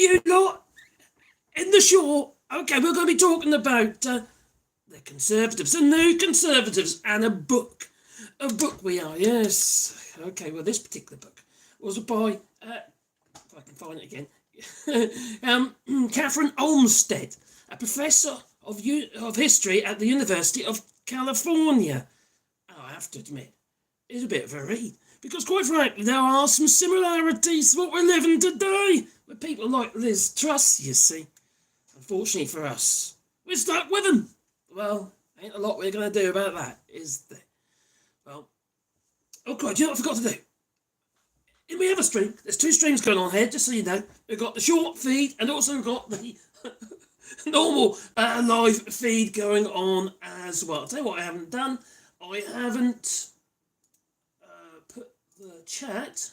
you lot in the short. Okay, we're going to be talking about the Conservatives, the New Conservatives, and a book. A book we are, yes. Okay, well, this particular book was by, if I can find it again, Catherine Olmsted, a professor of history at the University of California. I have to admit, it's a bit of a read. Because quite frankly, there are some similarities to what we're living today with people like Liz Truss, you see. Unfortunately for us, we're stuck with them. Well, ain't a lot we're going to do about that, is there? Well, oh God, you know what I forgot to do? We have a stream. There's two streams going on here, just so you know. We've got the short feed and also we've got the normal live feed going on as well. I'll tell you what I haven't done. I haven't put the chat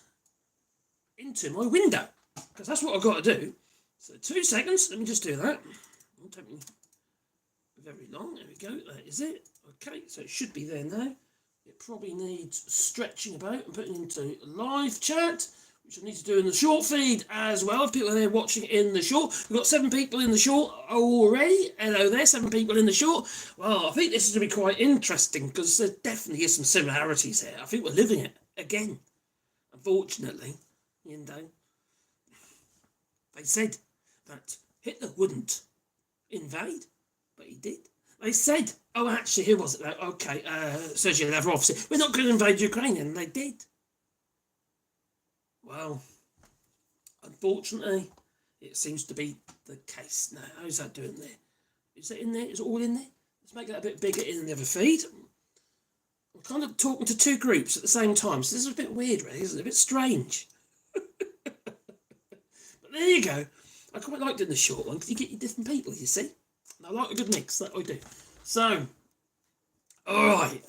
into my window, because that's what I've got to do. So 2 seconds, let me just do that. It won't take me very long. There we go, that is it. Okay, so it should be there now. It probably needs stretching about and putting into live chat, which I need to do in the short feed as well. If people are there watching in the short, we've got 7 people in the short already. Hello there, 7 people in the short. Well, I think this is going to be quite interesting because there definitely is some similarities here. I think we're living it again, unfortunately. You know, they said that Hitler wouldn't invade, but he did. They said, oh, actually, who was it? Okay, Sergei Lavrov said, we're not going to invade Ukraine, and they did. Well, unfortunately, it seems to be the case now. How's that doing there? Is it in there? Is it all in there? Let's make that a bit bigger in the other feed. I'm kind of talking to 2 groups at the same time, so this is a bit weird, really, isn't it? A bit strange. But there you go. I quite like doing the short one because you get your different people, you see. And I like a good mix, that I do. So, alright.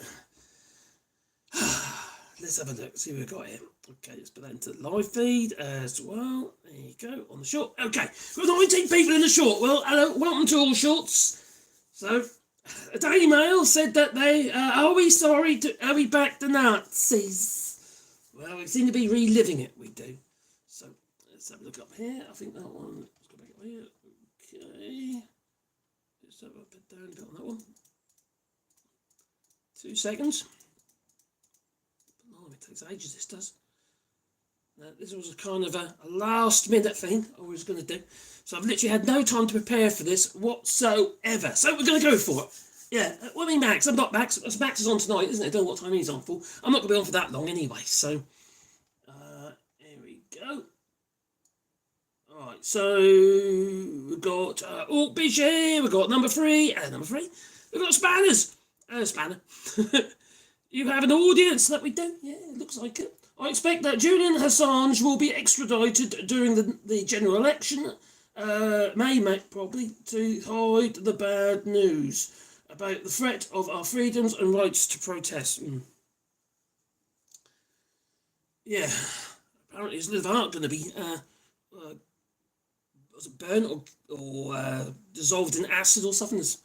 Let's have a look, see what we've got here. Okay, let's put that into the live feed as well. There you go, on the short. Okay, we've got 19 people in the short. Well, hello, welcome to AllShorts. So, a Daily Mail said that they, are we back to Nazis? Well, we seem to be reliving it, we do. So, let's have a look up here. I think that one, let's go back up here. Okay. Let's have a bit down a bit on that one. 2 seconds. Oh, it takes ages, this does. Now, this was a kind of a last minute thing I was going to do. So I've literally had no time to prepare for this whatsoever. So we're going to go for it. Yeah, well, I mean, Max, I'm not Max. Max is on tonight, isn't it? I don't know what time he's on for. I'm not going to be on for that long anyway. So, here we go. Alright, so we've got Orkbish here, we've got number 3, we've got Spanners. Spanner. You have an audience that we do? Yeah, it looks like it. I expect that Julian Assange will be extradited during the general election, probably, to hide the bad news about the threat of our freedoms and rights to protest. Yeah, apparently his liver aren't going to be was it burnt or dissolved in acid or something. There's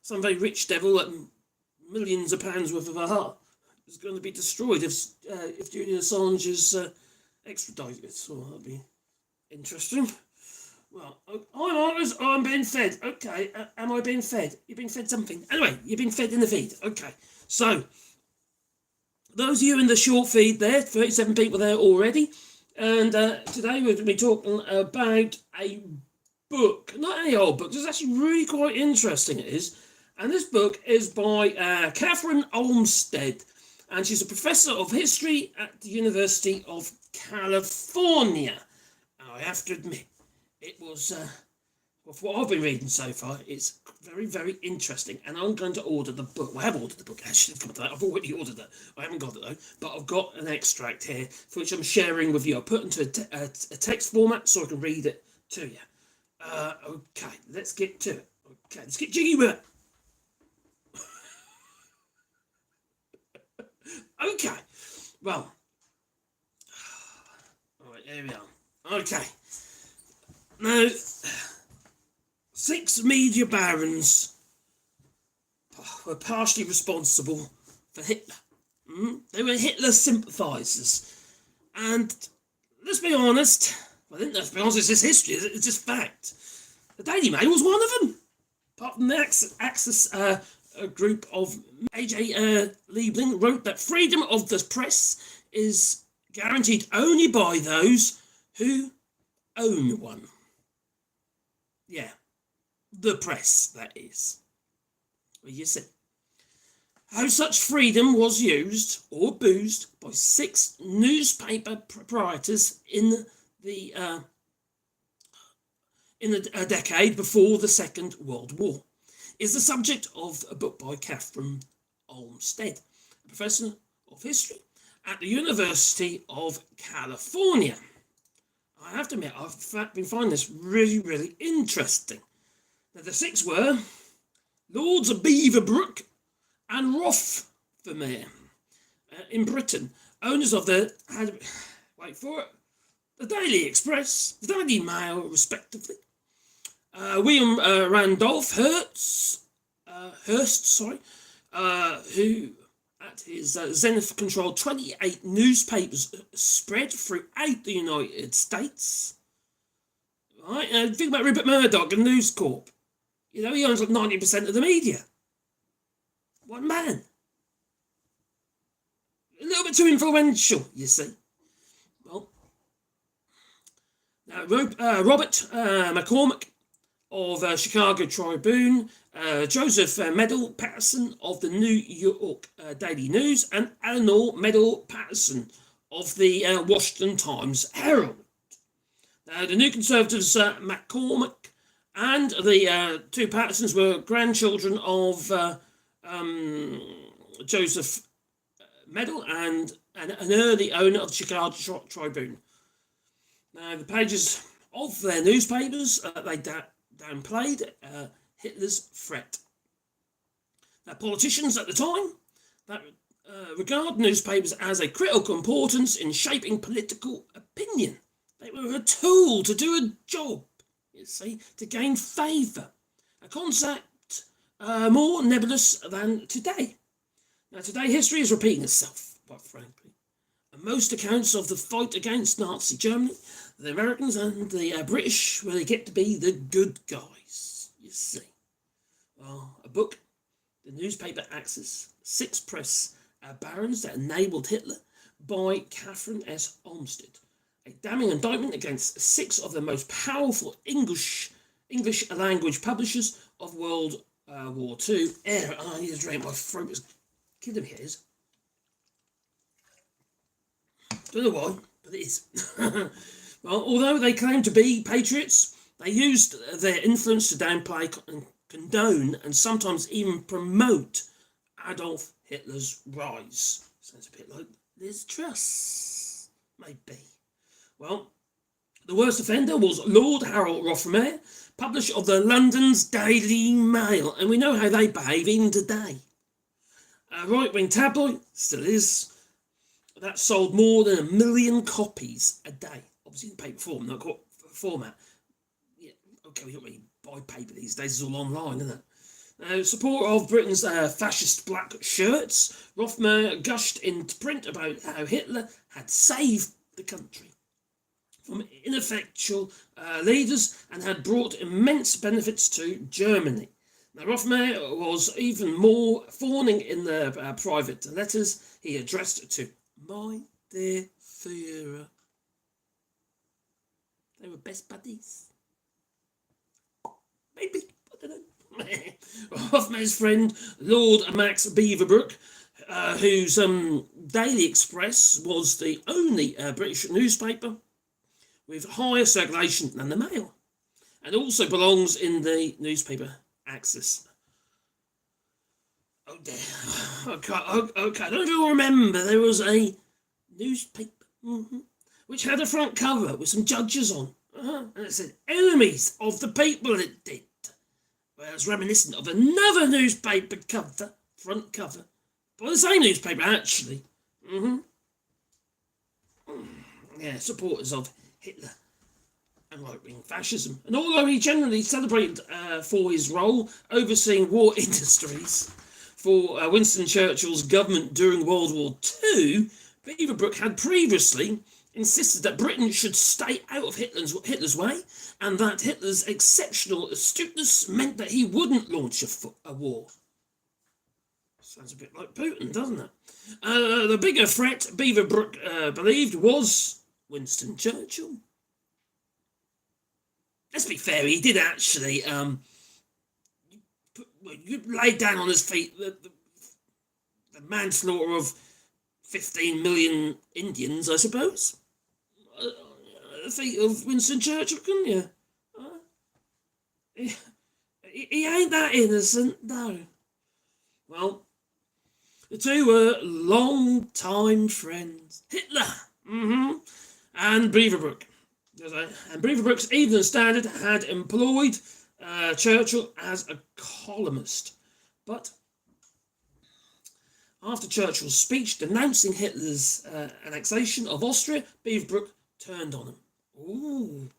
some very rich devil that millions of pounds worth of a heart is going to be destroyed if Julian Assange is extradited. So that'll be interesting. Well, I'm being fed. Okay, am I being fed? You're being fed something. Anyway, you're being fed in the feed. Okay, so those of you in the short feed there, 37 people there already. And today we're going to be talking about a book, not any old book. It's actually really quite interesting, it is. And this book is by Catherine Olmsted, and she's a professor of history at the University of California. And I have to admit, it was, well, for what I've been reading so far, it's very, very interesting. And I'm going to order the book. Well, I have ordered the book, actually. I've already ordered it. I haven't got it, though. But I've got an extract here, for which I'm sharing with you. I'll put it into a text format so I can read it to you. Okay, let's get to it. Okay, let's get jiggy with it. Okay, well, all right, here we are. Okay, now, 6 media barons were partially responsible for Hitler. They were Hitler sympathisers, and let's be honest, I think that's because it's just history, it's just fact. The Daily Mail was one of them. Apart from the Axis group of A.J. Liebling wrote that freedom of the press is guaranteed only by those who own one. Yeah, the press, that is. Well, you see. How such freedom was used or abused by 6 newspaper proprietors in the a decade before the Second World War is the subject of a book by Catherine Olmsted, a professor of history at the University of California. I have to admit, I've been finding this really, really interesting. Now, the 6 were Lords of Beaverbrook and Rothermere in Britain, owners of the, wait for it, the Daily Express, the Daily Mail, respectively. William Randolph Hearst, who at his zenith controlled 28 newspapers spread throughout the United States. Right, and think about Rupert Murdoch and News Corp. You know, he owns like 90% of the media. One man. A little bit too influential, you see. Well, now Robert McCormick of Chicago Tribune, Joseph Medill Patterson of the New York Daily News, and Eleanor Medill Patterson of the Washington Times Herald. Now, the New Conservatives, McCormick and the 2 Pattersons were grandchildren of Joseph Medill and an early owner of the Chicago Tribune. Now, the pages of their newspapers, they downplayed Hitler's threat. Now, politicians at the time that regard newspapers as a critical importance in shaping political opinion. They were a tool to do a job, you see, to gain favour. A concept more nebulous than today. Now, today history is repeating itself, quite frankly. And most accounts of the fight against Nazi Germany, the Americans and the British, where they get to be the good guys, you see. Well, a book, The Newspaper Axis, 6 press barons that enabled Hitler, by Catherine S. Olmsted. A damning indictment against 6 of the most powerful English language publishers of World War II. I need to drink, my throat is killing me. Don't know why, but it is. Well, although they claim to be patriots, they used their influence to downplay and condone and sometimes even promote Adolf Hitler's rise. Sounds a bit like Liz Truss, maybe. Well, the worst offender was Lord Harold Rothermere, publisher of the London's Daily Mail, and we know how they behave even today. A right-wing tabloid, still is, that sold more than 1 million copies a day. Obviously in paper form, not format. Yeah, okay, we don't really buy paper these days, it's all online, isn't it? Now, support of Britain's fascist black shirts, Rothermere gushed into print about how Hitler had saved the country from ineffectual leaders and had brought immense benefits to Germany. Now, Rothermere was even more fawning in the private letters he addressed to my dear Führer. They were best buddies. Maybe, I don't know. Rothermere's friend, Lord Max Beaverbrook, whose Daily Express was the only British newspaper with higher circulation than the Mail, and also belongs in the newspaper Axis. Oh dear. Okay, I don't know if you remember, there was a newspaper which had a front cover with some judges on, and it said enemies of the people, it did. Well, it's reminiscent of another newspaper cover, front cover, by the same newspaper actually. Yeah, supporters of Hitler and right-wing fascism. And although he generally celebrated for his role overseeing war industries for Winston Churchill's government during World War II, Beaverbrook had previously insisted that Britain should stay out of Hitler's way, and that Hitler's exceptional astuteness meant that he wouldn't launch a war. Sounds a bit like Putin, doesn't it? The bigger threat Beaverbrook believed was Winston Churchill. Let's be fair, he did actually laid down on his feet the manslaughter of 15 million Indians, I suppose. The feet of Winston Churchill, couldn't you? He ain't that innocent, no. Well, the two were long-time friends. Hitler, and Beaverbrook. And Beaverbrook's Evening Standard had employed Churchill as a columnist. But after Churchill's speech denouncing Hitler's annexation of Austria, Beaverbrook turned on him. Ooh.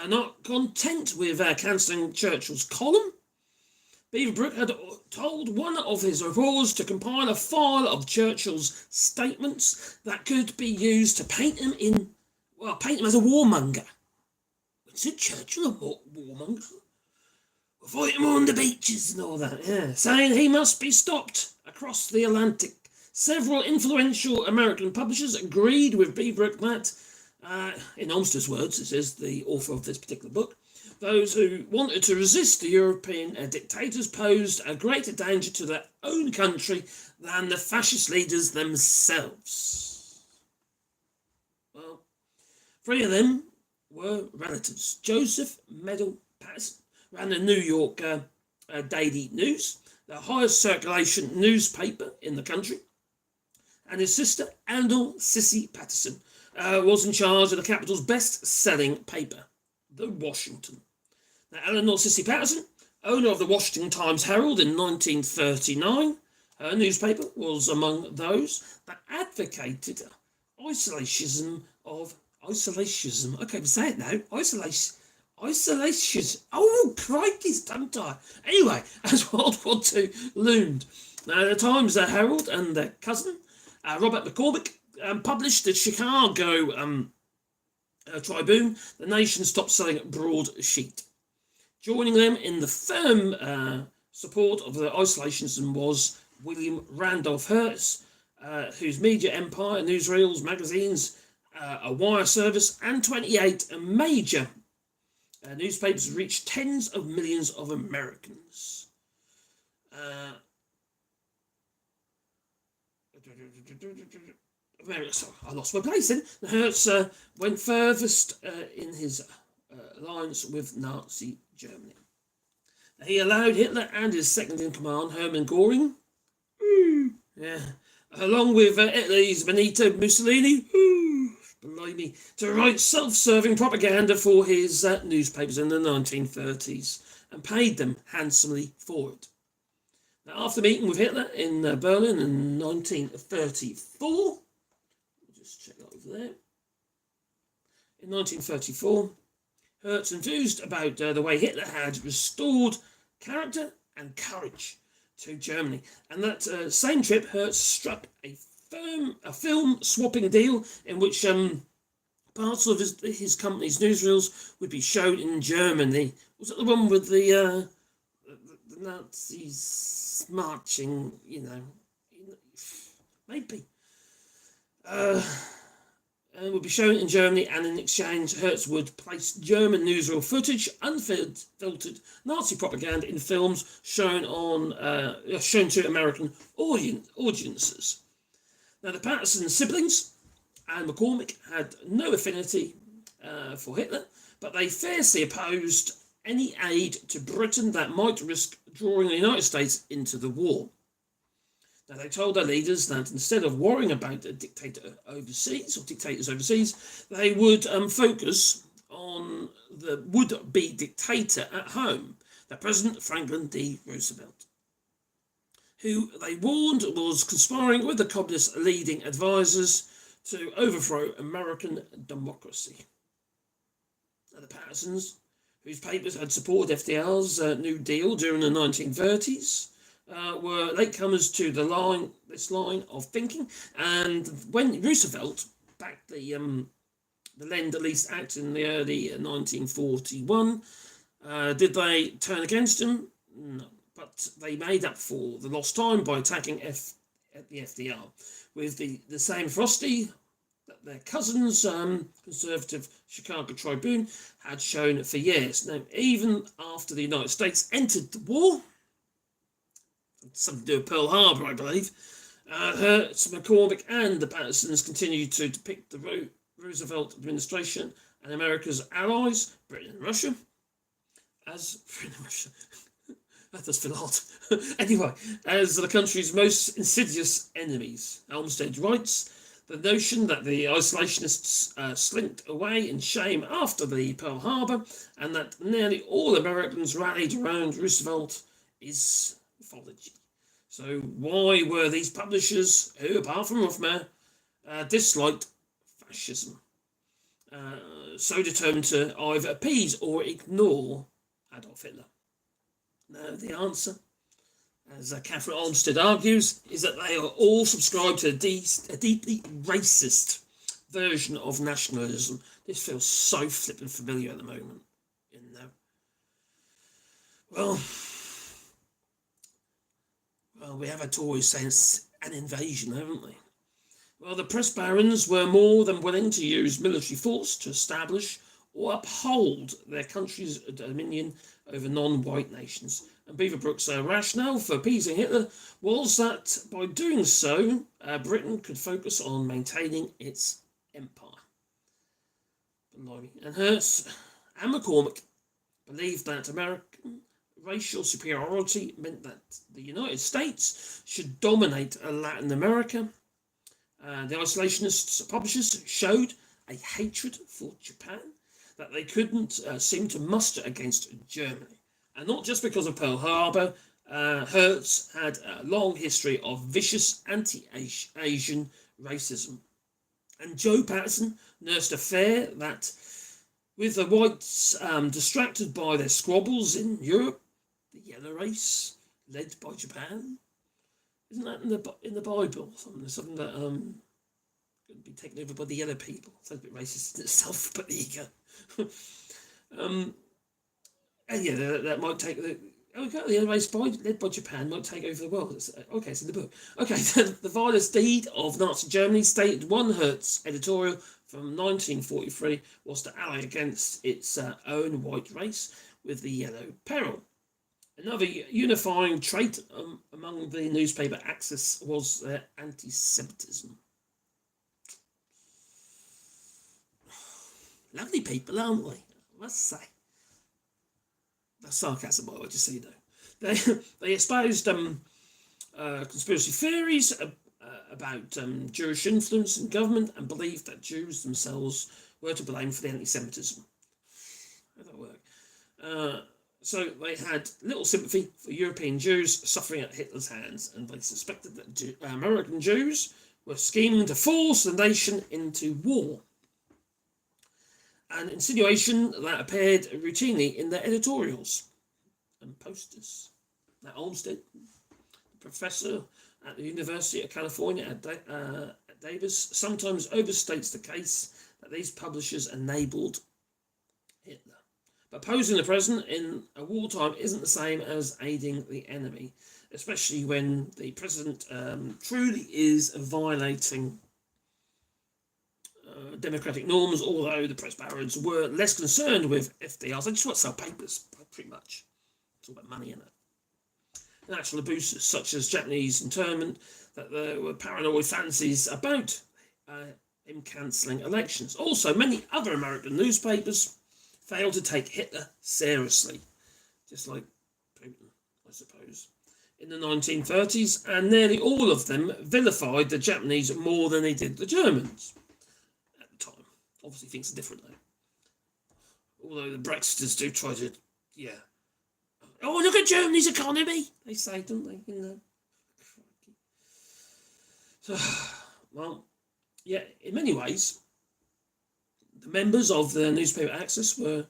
Not content with cancelling Churchill's column, Beaverbrook had told one of his reporters to compile a file of Churchill's statements that could be used to paint him as a warmonger. Was it Churchill a warmonger? We'll fight him on the beaches and all that, yeah. Saying he must be stopped across the Atlantic. Several influential American publishers agreed with Beaverbrook that, in Olmster's words, this is the author of this particular book, those who wanted to resist the European dictators posed a greater danger to their own country than the fascist leaders themselves. Well, three of them were relatives. Joseph Medill Patterson ran the New York Daily News, the highest circulation newspaper in the country, and his sister, Eleanor Sissy Patterson, was in charge of the capital's best-selling paper, The Washington. Now, Eleanor Sissy Patterson, owner of the Washington Times-Herald in 1939, her newspaper was among those that advocated isolationism. Okay, say it now. Isolation. Oh, crikey, don't I? Anyway, as World War II loomed. Now, the Times Herald and their cousin, Robert McCormick, published the Chicago Tribune, the nation's top-selling broadsheet. Joining them in the firm support of the isolationism was William Randolph Hearst, whose media empire, newsreels, magazines, a wire service, and 28 major newspapers reached tens of millions of Americans. I lost my place then. Hertz went furthest in his alliance with Nazi Germany. He allowed Hitler and his second-in-command, Hermann Göring, along with Italy's Benito Mussolini, to write self-serving propaganda for his newspapers in the 1930s and paid them handsomely for it. Now, after meeting with Hitler in Berlin in 1934, just check that over there. In 1934, Hertz enthused about the way Hitler had restored character and courage to Germany. And that same trip, Hertz struck a film swapping deal in which parts of his company's newsreels would be shown in Germany. Was it the one with the Nazis marching, maybe. And would be shown in Germany, and in exchange, Hertz would place German newsreel footage, unfiltered Nazi propaganda in films shown to American audiences. Now, the Patterson siblings and McCormick had no affinity for Hitler, but they fiercely opposed any aid to Britain that might risk drawing the United States into the war. Now, they told their leaders that instead of worrying about a dictators overseas, they would focus on the would-be dictator at home, the President Franklin D. Roosevelt, who they warned was conspiring with the communist leading advisors to overthrow American democracy. Now, the Pattersons, whose papers had supported FDR's New Deal during the 1930s, were latecomers to this line of thinking, and when Roosevelt backed the Lend-Lease Act in the early 1941. Did they turn against him? No, but they made up for the lost time by attacking the FDR with the same ferocity that their cousins, conservative Chicago Tribune, had shown for years. Now, even after the United States entered the war, something to do with Pearl Harbor, I believe, Hertz, McCormick, and the Pattersons continued to depict the Roosevelt administration and America's allies, Britain and Russia, as Britain and Russia. That does feel odd. Anyway, as the country's most insidious enemies. Olmsted writes, the notion that the isolationists slinked away in shame after the Pearl Harbor and that nearly all Americans rallied around Roosevelt is mythology. So why were these publishers, who apart from Ruffmer, disliked fascism, so determined to either appease or ignore Adolf Hitler? Now, the answer, as Catherine Olmsted argues, is that they are all subscribed to a deeply racist version of nationalism. This feels so flippin' familiar at the moment. You know. Well, we have a Tories saying it's an invasion, haven't we? Well, the press barons were more than willing to use military force to establish or uphold their country's dominion over non-white nations. And Beaverbrook's rationale for appeasing Hitler was that by doing so, Britain could focus on maintaining its empire. And Hertz and McCormick believed that American racial superiority meant that the United States should dominate Latin America. The isolationists publishers showed a hatred for Japan that they couldn't seem to muster against Germany. And not just because of Pearl Harbor. Hertz had a long history of vicious anti-Asian racism. And Joe Patterson nursed a fear that with the whites distracted by their squabbles in Europe, the yellow race, led by Japan, isn't that in the Bible? Something that could be taken over by the yellow people. Sounds a bit racist in itself, but there you go. And yeah, that might take the yellow race led by Japan might take over the world. Okay, it's in the book. Okay, the vilest deed of Nazi Germany, stated one Hertz editorial from 1943, was to ally against its own white race with the yellow peril. Another unifying trait among the newspaper axis was their antisemitism. Lovely people, aren't we? I must say. That's sarcasm, I would just say, though. They espoused conspiracy theories about Jewish influence in government and believed that Jews themselves were to blame for the anti-Semitism. How did that work? So they had little sympathy for European Jews suffering at Hitler's hands, and they suspected that American Jews were scheming to force the nation into war. An insinuation that appeared routinely in their editorials and posters. Now, Olmsted, professor at the University of California at Davis, sometimes overstates the case that these publishers enabled Hitler. But opposing the president in a wartime isn't the same as aiding the enemy, especially when the president truly is violating democratic norms, although the press barons were less concerned with FDRs. They just want to sell papers, pretty much. It's all about money, isn't it? Natural abuses, such as Japanese internment, that there were paranoid fancies about him cancelling elections. Also, many other American newspapers failed to take Hitler seriously, just like Putin, I suppose, in the 1930s, and nearly all of them vilified the Japanese more than they did the Germans at the time. Obviously, things are different though. Although the Brexiters do try to, oh, look at Germany's economy, they say, don't they? You know. So, well, yeah, in many ways, the members of the newspaper axis were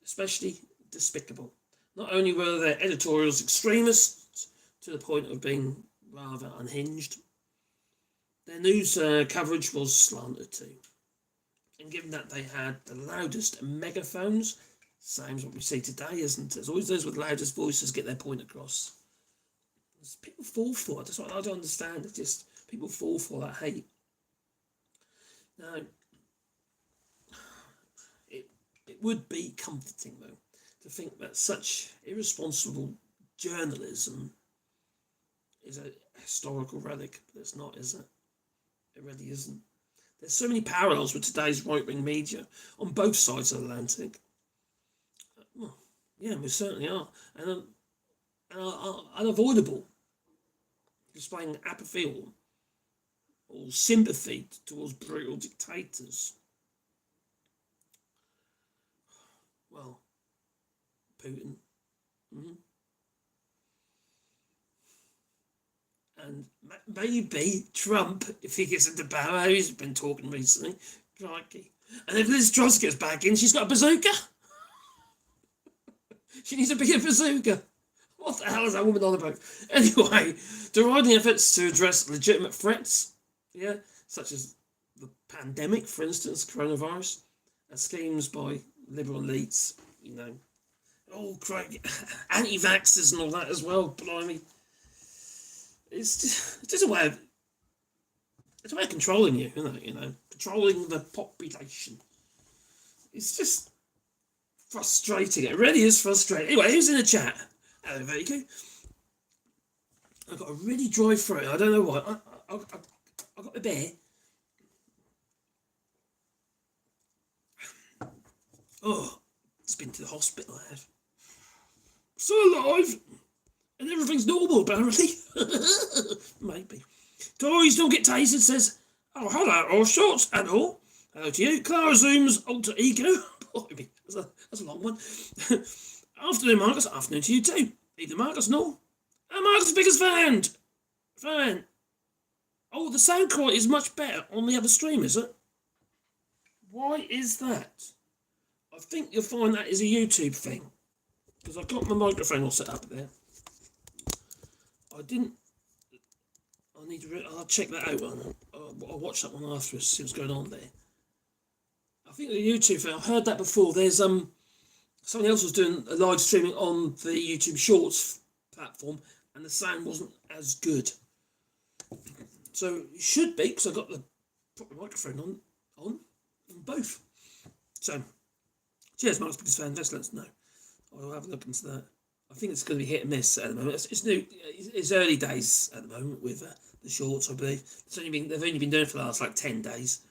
especially despicable. Not only were their editorials extremists to the point of being rather unhinged, their news coverage was slanted too. And given that they had the loudest megaphones, same as what we see today, isn't it? There's always those with loudest voices get their point across. People fall for it. That's what I don't understand. It's just people fall for that hate. Now, it would be comforting, though, to think that such irresponsible journalism is a historical relic, but it's not, is it? It really isn't. There's so many parallels with today's right-wing media on both sides of the Atlantic. Well, yeah, we certainly are. And unavoidable. Displaying apathy or sympathy towards brutal dictators. Well, Putin. And maybe Trump, if he gets into power, he's been talking recently. Crikey. And if Liz Truss gets back in, she's got a bazooka. She needs a bigger bazooka. What the hell is that woman on about? Anyway, deriding efforts to address legitimate threats, such as the pandemic, for instance, coronavirus, and schemes by liberal elites, anti-vaxxers and all that as well, blimey. It's just a way of controlling you, controlling the population. It's just frustrating. It really is frustrating. Anyway, who's in the chat? Hello, there you go. I've got a really dry throat. I don't know why. I got a bear. Oh, it's been to the hospital, I have. Still alive. And everything's normal, apparently. Maybe. Tories don't get tasered, says, oh, hello, AllShorts and all. Hello to you. Clara Zoom's alter ego. That's a long one. Afternoon, Marcus. Afternoon to you too. Either Marcus and all. And Marcus' biggest fan. Oh, the sound quality is much better on the other stream, is it? Why is that? I think you'll find that is a YouTube thing. Because I've got my microphone all set up there. I'll check that out. I'll watch that one afterwards, see what's going on there. I think the YouTube thing, I've heard that before. There's someone else was doing a live streaming on the YouTube Shorts platform, and the sound wasn't as good. So it should be, because I've got the proper microphone on both. So, cheers, Mark's biggest fan. Just let us know. I'll have a look into that. I think it's going to be hit and miss at the moment. It's new. It's early days at the moment with the Shorts, I believe. They've only been doing it for the last 10 days.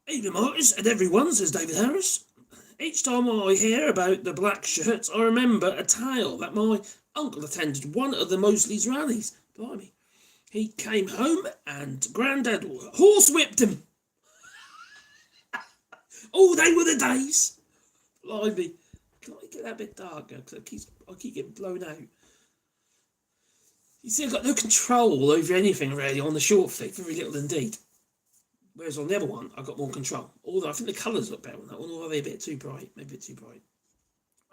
Evening, Marcus, and everyone, says David Harris. Each time I hear about the black shirts, I remember a tale that my uncle attended one of the Mosley's rallies. Blimey. He came home and Grandad horsewhipped him. Oh, they were the days. Blimey. Can I get that a bit darker? Because I keep getting blown out. You see, I've got no control over anything really on the short feed. Very little indeed. Whereas on the other one, I've got more control. Although I think the colours look better on that one, or are they a bit too bright? Maybe a bit too bright.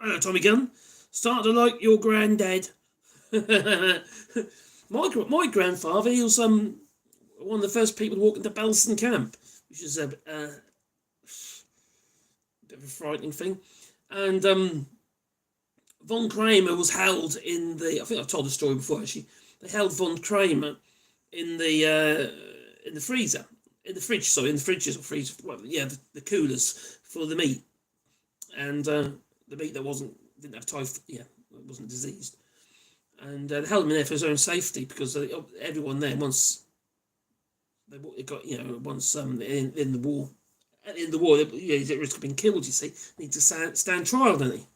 Hello, Tommy Gunn. Starting to like your granddad. My grandfather, he was one of the first people to walk into Belsen Camp, which is a bit of a frightening thing. And von Kramer was held in the... I think I've told the story before, actually. They held von Kramer in the freezer. In the fridges, well, yeah, the coolers for the meat. And the meat that didn't have typhoid, it wasn't diseased. And they held him in there for his own safety, because everyone there, once in the war, at the end of the war, he's at risk of being killed, you see. Need to stand trial, don't he?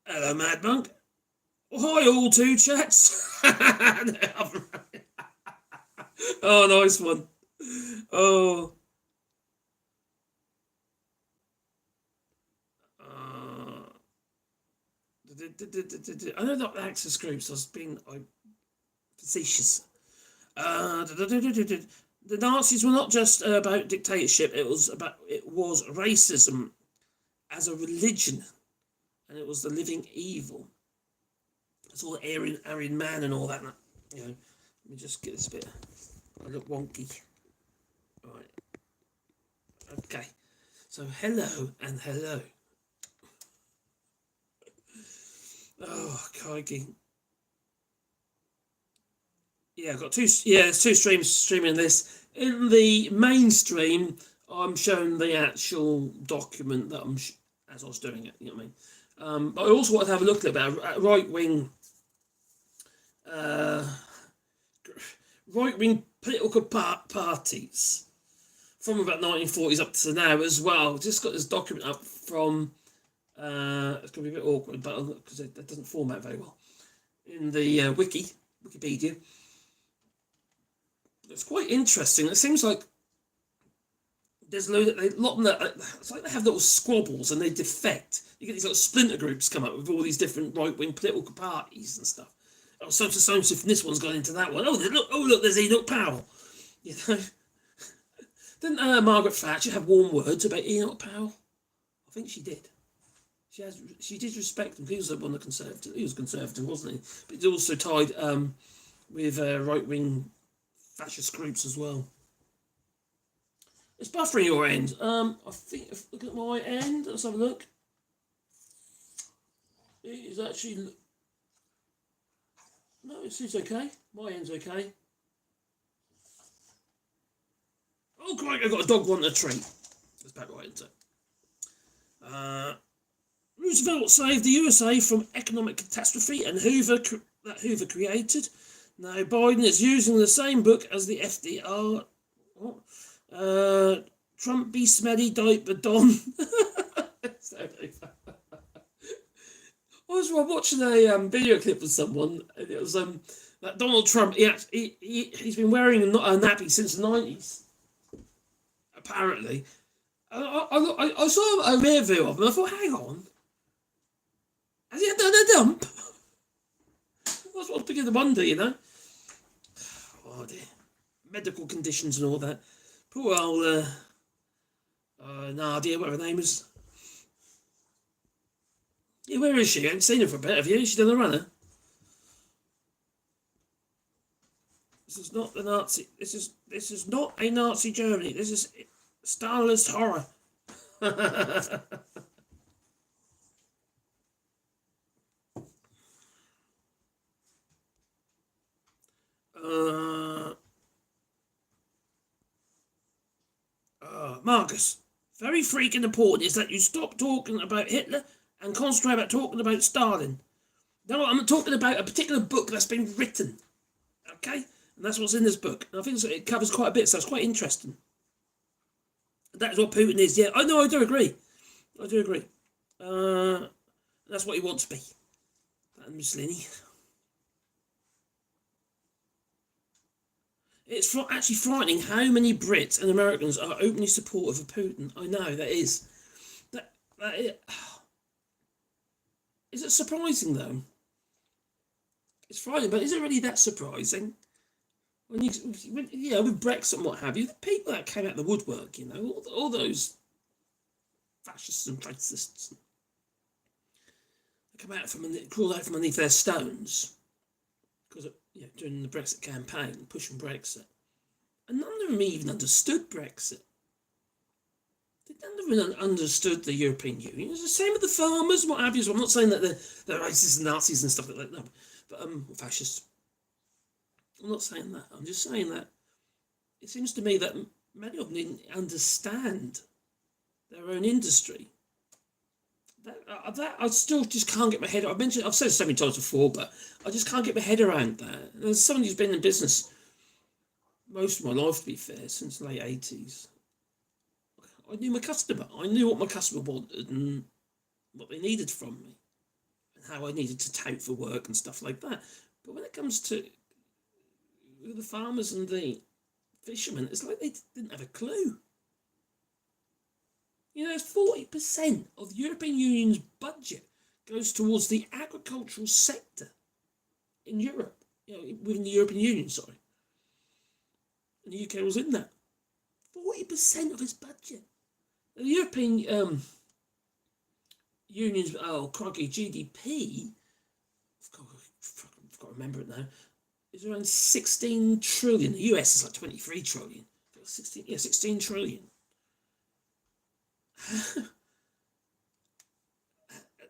Hello, Mad Monk. Oh, hi, all two chats. Oh, nice one. Oh. I know that access groups. I was being facetious. The Nazis were not just about dictatorship. It was racism as a religion, and it was the living evil. It's all Aryan man and all that. Let me just get this bit. I look wonky. Right. Okay. So hello and hello. Oh, crikey. Yeah, I've got two. Yeah, there's two streams streaming this. In the mainstream, I'm showing the actual document that as I was doing it. You know what I mean? But I also want to have a look at about right-wing political parties from about 1940s up to now as well. Just got this document up from. It's going to be a bit awkward, but because it doesn't format very well in the Wikipedia. It's quite interesting. It seems like there's a lot of them. It's like they have little squabbles and they defect. You get these little splinter groups come up with all these different right-wing political parties and stuff. Oh, so and this one's gone into that one. Oh, look, there's Enoch Powell. You know, didn't Margaret Thatcher have warm words about Enoch Powell? I think she did. She did respect him. He was one of the conservative. He was conservative, wasn't he? But he's also tied with right-wing fascist groups as well. It's buffering your end. I think if look at my end. Let's have a look. It is actually no. It seems okay. My end's okay. Oh, great! I got a dog wanting a treat. That's back right into it. Roosevelt saved the USA from economic catastrophe, and Hoover created. Now Biden is using the same book as the FDR. Trump be smelly diaper Don. I was watching a video clip of someone, and it was that Donald Trump. He's been wearing a nappy since the 90s, apparently. I saw a rear view of him. I thought, hang on, has he done a dump? That's what I was beginning to wonder, you know. Oh dear, medical conditions and all that. Poor old Nadia, whatever her name is. Yeah, where is she? I haven't seen her for a bit, have you? She's done the runner. This is not the Nazi. This is not a Nazi Germany. This is Stalinist horror. Marcus, very freaking important is that you stop talking about Hitler and concentrate about talking about Stalin. No, I'm talking about a particular book that's been written. Okay? And that's what's in this book. And I think it covers quite a bit, so it's quite interesting. That is what Putin is. Yeah, I know, I do agree. That's what he wants to be. That Mussolini. It's actually frightening how many Brits and Americans are openly supportive of Putin. I know, that is. Is it surprising, though? It's frightening, but is it really that surprising? With Brexit and what have you, the people that came out of the woodwork, you know, all those fascists and racists, they come out crawled out from underneath their stones because during the Brexit campaign, pushing Brexit, and none of them even understood Brexit. None of them understood the European Union. It's the same with the farmers, what have you. So I'm not saying that they're racists and Nazis and stuff like that, no, but fascists. I'm not saying that. I'm just saying that it seems to me that many of them didn't understand their own industry. That I still just can't get my head. I've said it so many times before, but I just can't get my head around that. And as someone who's been in business most of my life, to be fair, since the late 80s, I knew my customer. I knew what my customer wanted and what they needed from me, and how I needed to tout for work and stuff like that. But when it comes to the farmers and the fishermen, it's like they didn't have a clue. You know, 40% of the European Union's budget goes towards the agricultural sector in Europe, within the European Union, sorry. And the UK was in that. 40% of its budget. The European Union's, GDP, I've got to remember it now, is around 16 trillion. The US is like 23 trillion. 16 trillion.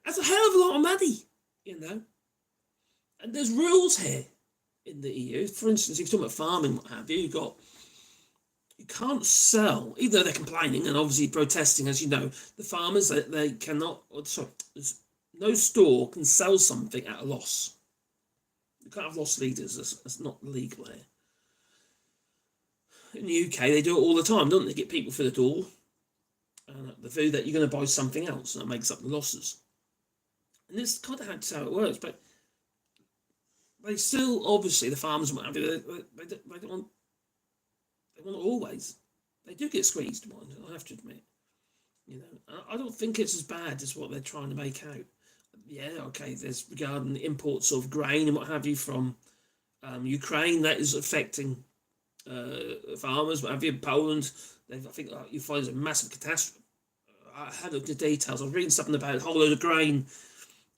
That's a hell of a lot of money, you know. And there's rules here in the EU. For instance, if you're talking about farming, what have you, you can't sell, even though they're complaining and obviously protesting, as you know, the farmers, they cannot, no store can sell something at a loss. You can't have loss leaders, that's not legal here. In the UK, they do it all the time, don't they? Get people through the door, and the view that you're going to buy something else, and that makes up the losses. And this kind of how it works, but they still, obviously, the farmers, they don't want, they want always, they do get squeezed, I have to admit. You know, I don't think it's as bad as what they're trying to make out. Yeah, okay, there's regarding the imports of grain and what have you from Ukraine, that is affecting farmers, what have you. Poland, I think you find it's a massive catastrophe. I had looked at the details. I was reading something about a whole load of grain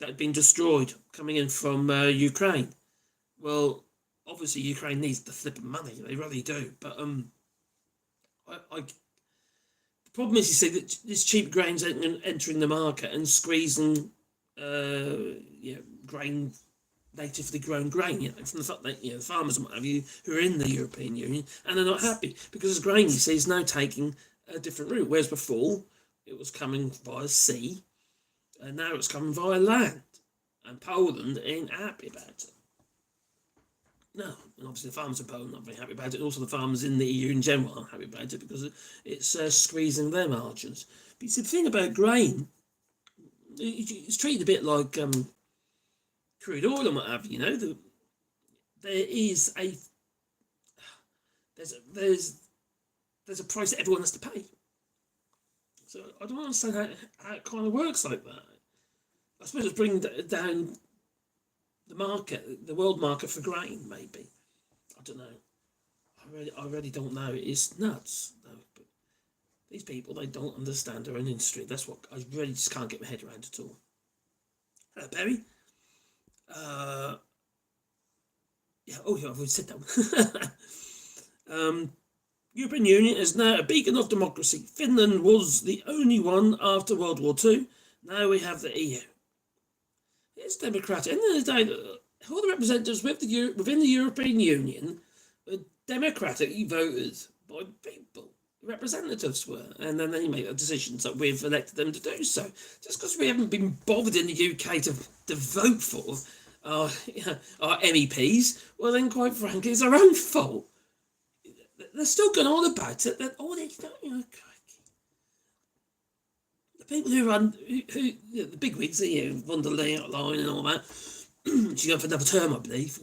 that had been destroyed coming in from Ukraine. Well, obviously Ukraine needs the flipping money, they really do. But the problem is, you see, that this cheap grain's entering the market and squeezing grain, natively grown grain, from the fact that the farmers and what have you who are in the European Union, and they're not happy because the grain, you see, is now taking a different route. Whereas before it was coming via sea, and now it's coming via land, and Poland ain't happy about it. No, and obviously the farmers in Poland are not very happy about it. Also, the farmers in the EU in general aren't happy about it because it's squeezing their margins. But you see, the thing about grain, it's treated a bit like crude oil and what have you. There's a price that everyone has to pay. So I don't understand how it kind of works like that. I suppose it's bringing down the market, the world market for grain, maybe. I don't know. I really don't know. It's nuts, though. But these people, they don't understand their own industry. That's what I really just can't get my head around at all. Hello, Perry. Yeah, I've already said that one. European Union is now a beacon of democracy. Finland was the only one after World War II. Now we have the EU. It's democratic. At the end of the day, all the representatives within the European Union were democratically voted by people. Representatives were, and then they make the decisions that we've elected them to do so. Just because we haven't been bothered in the UK to vote for our MEPs, well then, quite frankly, it's our own fault. They're still going on about it. The people who run, the bigwigs, von der Leyen and all that, she's going for another term, I believe.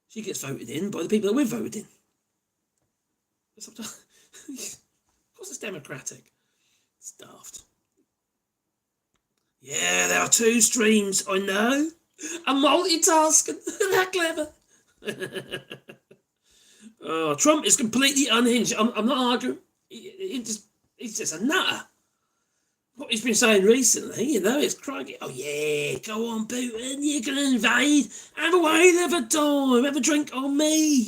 She gets voted in by the people that we've voted in. Of course it's democratic. It's daft. Yeah, there are two streams, I know. I'm multitasking. That clever. Trump is completely unhinged. I'm not arguing. He's just a nutter. What he's been saying recently, it's crikey. Oh yeah, go on, Putin. You're going to invade. Have a whale of a time. Have a drink on me,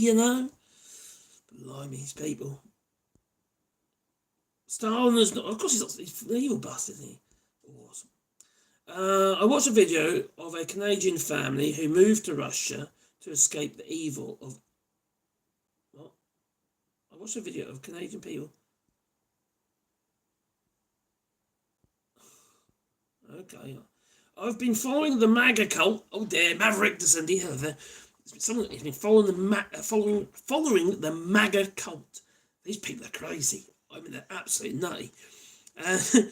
Blimey, these people. Stalin is not. Of course, he's an evil bastard, isn't he? Awesome. I watched a video of a Canadian family who moved to Russia to escape the evil of. What? I watched a video of Canadian people. Okay. I've been following the MAGA cult. Oh dear, Maverick descending. Someone has been following the MAGA cult. These people are crazy. I mean, they're absolutely nutty. And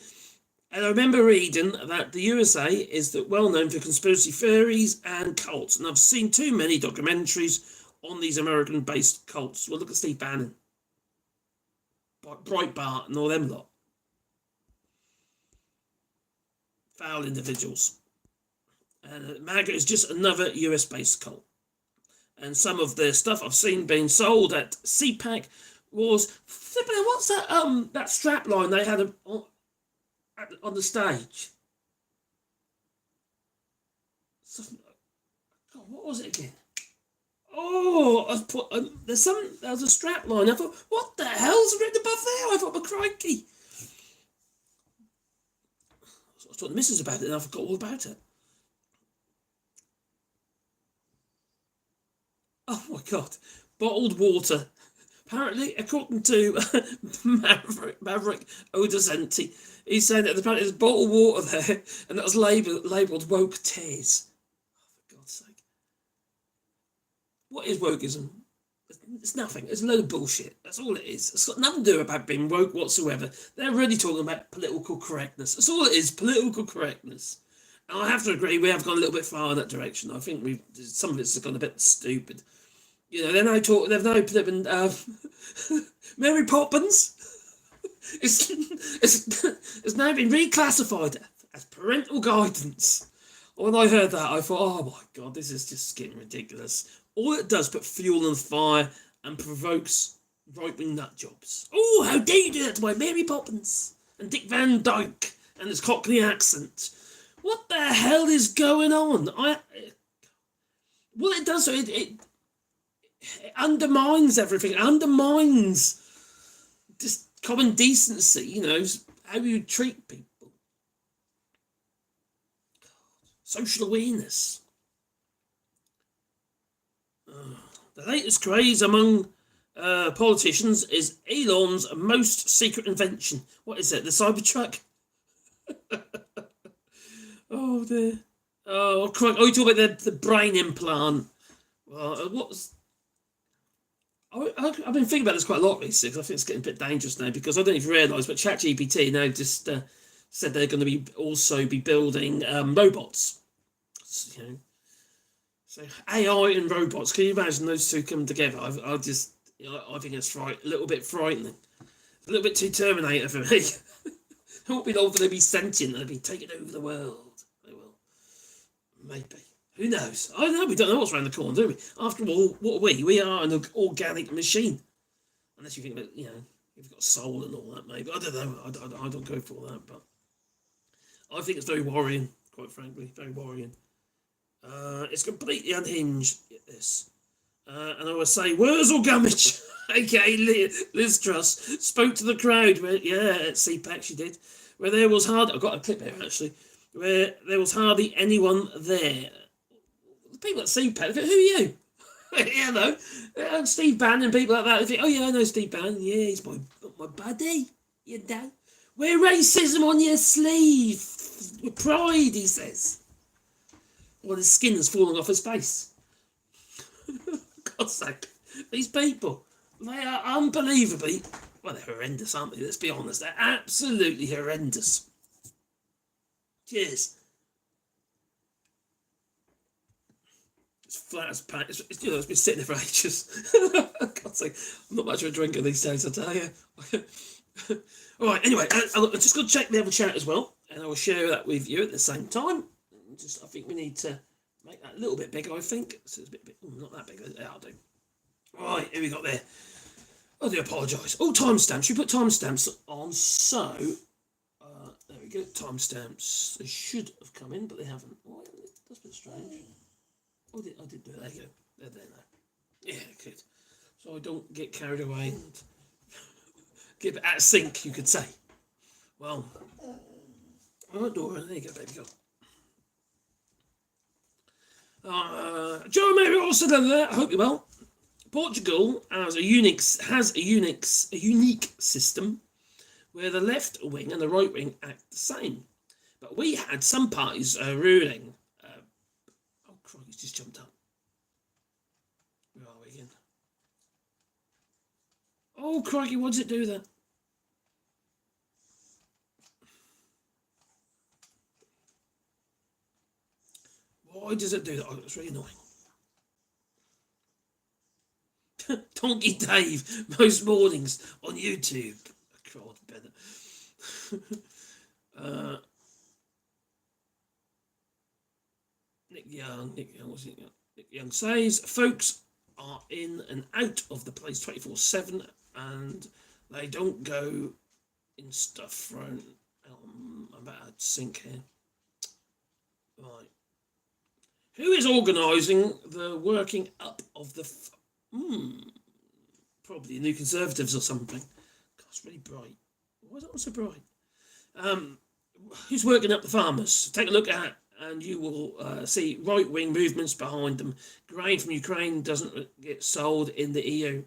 I remember reading that the USA is well known for conspiracy theories and cults. And I've seen too many documentaries on these American-based cults. Well, look at Steve Bannon, Breitbart, and all them lot. Foul individuals. And MAGA is just another US-based cult. And some of their stuff I've seen being sold at CPAC was what's that strap line they had on the stage? I can't what was it again? Oh, there was a strap line. I thought, what the hell's written above there? I thought, but crikey. I was talking to the missus about it and I forgot all about it. Oh my God. Bottled water. Apparently, according to Maverick Odesenti, he's saying that apparently there's bottled water there and that was labelled woke tears. Oh, for God's sake. What is wokeism? It's nothing. It's a load of bullshit. That's all it is. It's got nothing to do about being woke whatsoever. They're really talking about political correctness. That's all it is, political correctness. And I have to agree, we have gone a little bit far in that direction. I think some of it's gone a bit stupid. You know, they've now flipping Mary Poppins. It's now been reclassified as parental guidance. When I heard that, I thought, oh my God, this is just getting ridiculous. All it does put fuel on the fire and provokes right-wing nut jobs. Oh, how dare you do that to my Mary Poppins and Dick Van Dyke and his Cockney accent? What the hell is going on? What it does, so it undermines everything. It undermines just common decency, you know, how you treat people. Social awareness. The latest craze among politicians is Elon's most secret invention. What is it? The Cybertruck? Oh dear. Oh, you talk about the brain implant. Well, I've been thinking about this quite a lot recently because I think it's getting a bit dangerous now because I don't even realise, but ChatGPT now just said they're going to also be building robots. You know, so AI and robots. Can you imagine those two coming together? I think it's a little bit frightening, a little bit too Terminator for me. It won't be long for they'll be sentient. They'll be taking over the world. They will, maybe. Who knows? I don't know. We don't know what's around the corner, do we? After all, what are we? We are an organic machine. Unless you think that, you know, you've got soul and all that, maybe. I don't know. I don't go for all that, but I think it's very worrying, quite frankly. Very worrying. It's completely unhinged, this. And I would say, Wurzel Gummidge, a.k.a. Liz Truss, spoke to the crowd, at CPAC she did, where there was hardly, I've got a clip here actually, where there was hardly anyone there. The people at CPAC, who are you? You know, Steve Bannon, people like that, they think, oh yeah, I know Steve Bannon, yeah, he's my buddy, you know. Wear racism on your sleeve, with pride, he says. Well, his skin has fallen off his face. God's sake, these people, they are unbelievably, well, they're horrendous, aren't they? Let's be honest, they're absolutely horrendous. Cheers. It's flat as pan. It's been sitting there for ages. God's sake, I'm not much of a drinker these days, I tell you. All right, anyway, I'm just going to check the other chat as well, and I will share that with you at the same time. I think we need to make that a little bit bigger, I think. So it's a bit not that big. Yeah, I'll do. Right, here we got there. I do apologise. Oh, timestamps. We put timestamps on, so there we go. Timestamps. They should have come in, but they haven't. Oh, that's a bit strange. Oh, I did do it. There you go. They're there now. Yeah, good. So I don't get carried away and get out of sync, you could say. Well, Dora, there you go, baby girl. Joe maybe also done that. I hope you're well. Portugal has a unique system where the left wing and the right wing act the same. But we had some parties ruling. Oh, crikey, it's just jumped up. Where are we again? Oh, crikey, what does it do then? Why does it do that? Oh, it's really annoying. Donkey Dave, most mornings on YouTube. God, better. Nick Young says, folks are in and out of the place 24/7 and they don't go in stuff thrown. I'm about to sink here. Right. Who is organising the working up of the... probably the New Conservatives or something. God, it's really bright. Why is it all so bright? Who's working up the farmers? Take a look at, and you will see right-wing movements behind them. Grain from Ukraine doesn't get sold in the EU.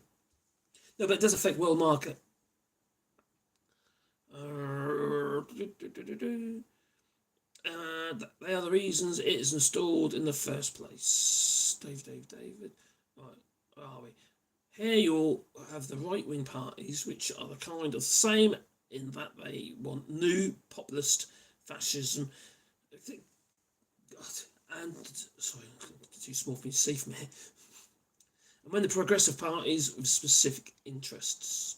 No, but it does affect world market. They are the reasons it is installed in the first place. David. Right, where are we? Here you'll have the right-wing parties, which are the kind of the same in that they want new populist fascism. God, and sorry, too small for me to see from here. And when the progressive parties with specific interests.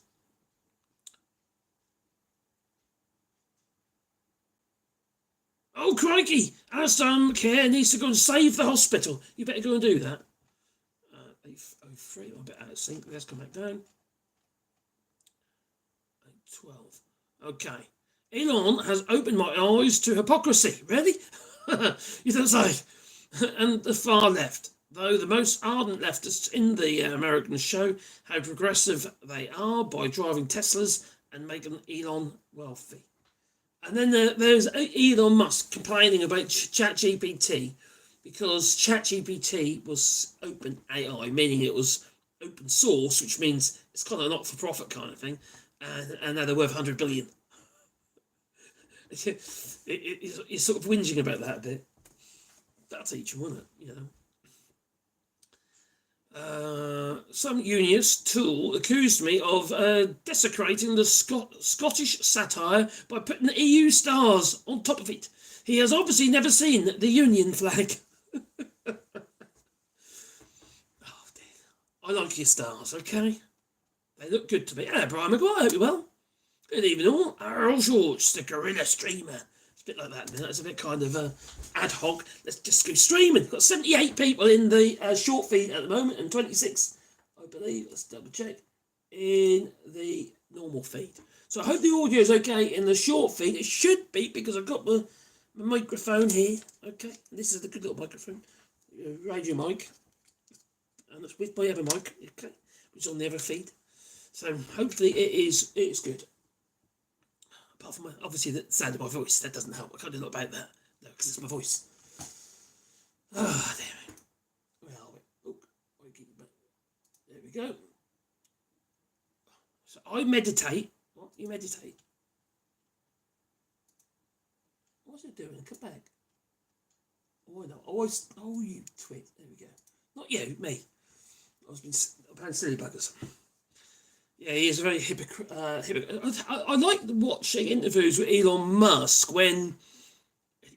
Oh, crikey! Alistair McCare needs to go and save the hospital. You better go and do that. 8:03, I'm a bit out of sync. Let's come back down. 8:12. Okay. Elon has opened my eyes to hypocrisy. Really? You don't say. And the far left. Though the most ardent leftists in the Americans show how progressive they are by driving Teslas and making Elon wealthy. And then there's Elon Musk complaining about ChatGPT because ChatGPT was open AI, meaning it was open source, which means it's kind of a not-for-profit kind of thing, and now they're worth 100 billion. He's sort of whinging about that a bit. That'll teach him, won't it? You know. Some unionist tool accused me of desecrating the Scottish satire by putting the EU stars on top of it. He has obviously never seen the Union flag. Oh dear. I like your stars, okay? They look good to me. Hello, Brian Maguire, I hope you're well. Good evening all. AllShorts, the guerrilla streamer. It's a bit like that, man. It's a bit kind of ad hoc. Let's just go streaming. Got 78 people in the short feed at the moment and 26, I believe, let's double check, in the normal feed. So I hope the audio is okay in the short feed. It should be because I've got my microphone here. Okay, this is the good little microphone. Radio mic. And it's with my other mic, okay, which is on the other feed. So hopefully it's good. Apart from obviously the sound of my voice, that doesn't help. I can't do a lot about that, no, because it's my voice. Ah, there we go. Where are we? Oh, there we go. So I meditate. What? You meditate? What's it doing? Come back. Oh no! Oh, you twit. There we go. Not you, me. I've been playing silly buggers. Yeah, he is a very hypocrite. I like watching interviews with Elon Musk when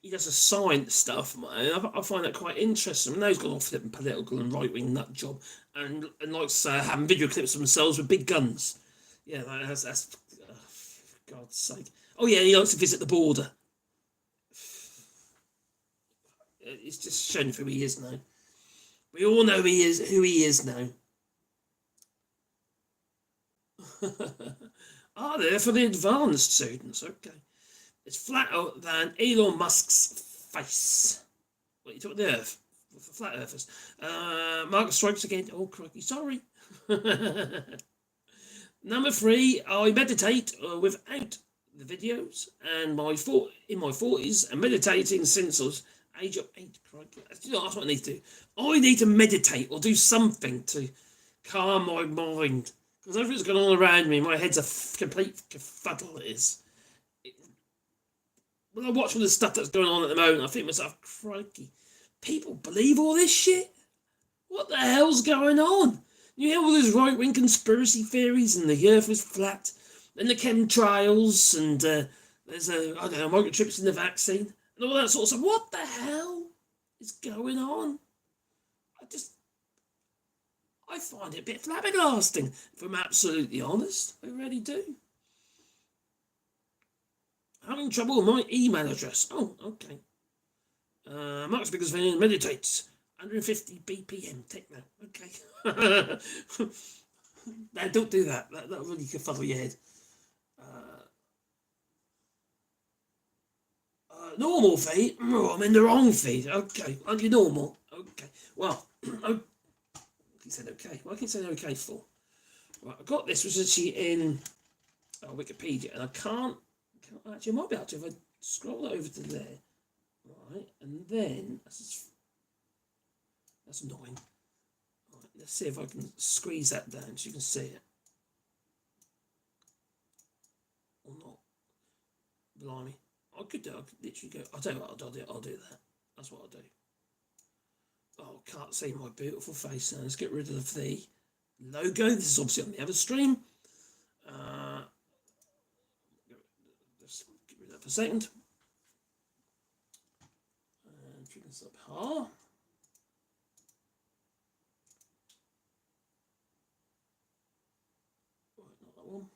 he does the science stuff. I find that quite interesting. I know he's got off flipping political and right-wing nut job, and likes having video clips of themselves with big guns. Yeah, that's for God's sake. Oh yeah, he likes to visit the border. It's just showing who he is now. We all know who he is now. They're for the advanced students, okay. It's flatter than Elon Musk's face. What, you talking the Earth? For flat earthers. Marcus strikes again. Oh, crikey, sorry. Number 3, I meditate without the videos, and in my 40s, and meditating since I was age of 8. Crikey. You know, that's what I need to do. I need to meditate or do something to calm my mind. Because everything's going on around me, my head's a complete kerfuddle, it is. When I watch all the stuff that's going on at the moment, I think to myself, crikey, people believe all this shit? What the hell's going on? You hear all those right-wing conspiracy theories and the earth is flat, and the chemtrails, and there's microchips in the vaccine, and all that sort of stuff. What the hell is going on? I find it a bit flabbergasting, if I'm absolutely honest. I really do. Having trouble with my email address. Oh, okay. Mark's biggest fan meditates. 150 BPM techno. Okay. No, don't do that. That really could fuddle your head. Normal feed? Oh, I'm in the wrong feed. Okay, on your normal. Well, oh, he said okay. What can you say okay for? Right, I got this was actually in Wikipedia, and I can't actually. I might be able to if I scroll over to there, right, and then that's annoying. Right, let's see if I can squeeze that down so you can see it, or not. Blimey, I could literally go. I'll tell you what, I'll do that. That's what I'll do. Oh, can't see my beautiful face now. Let's get rid of the logo. This is obviously on the other stream. Let's get rid of that for a second. And bring this up high. Right, not that one.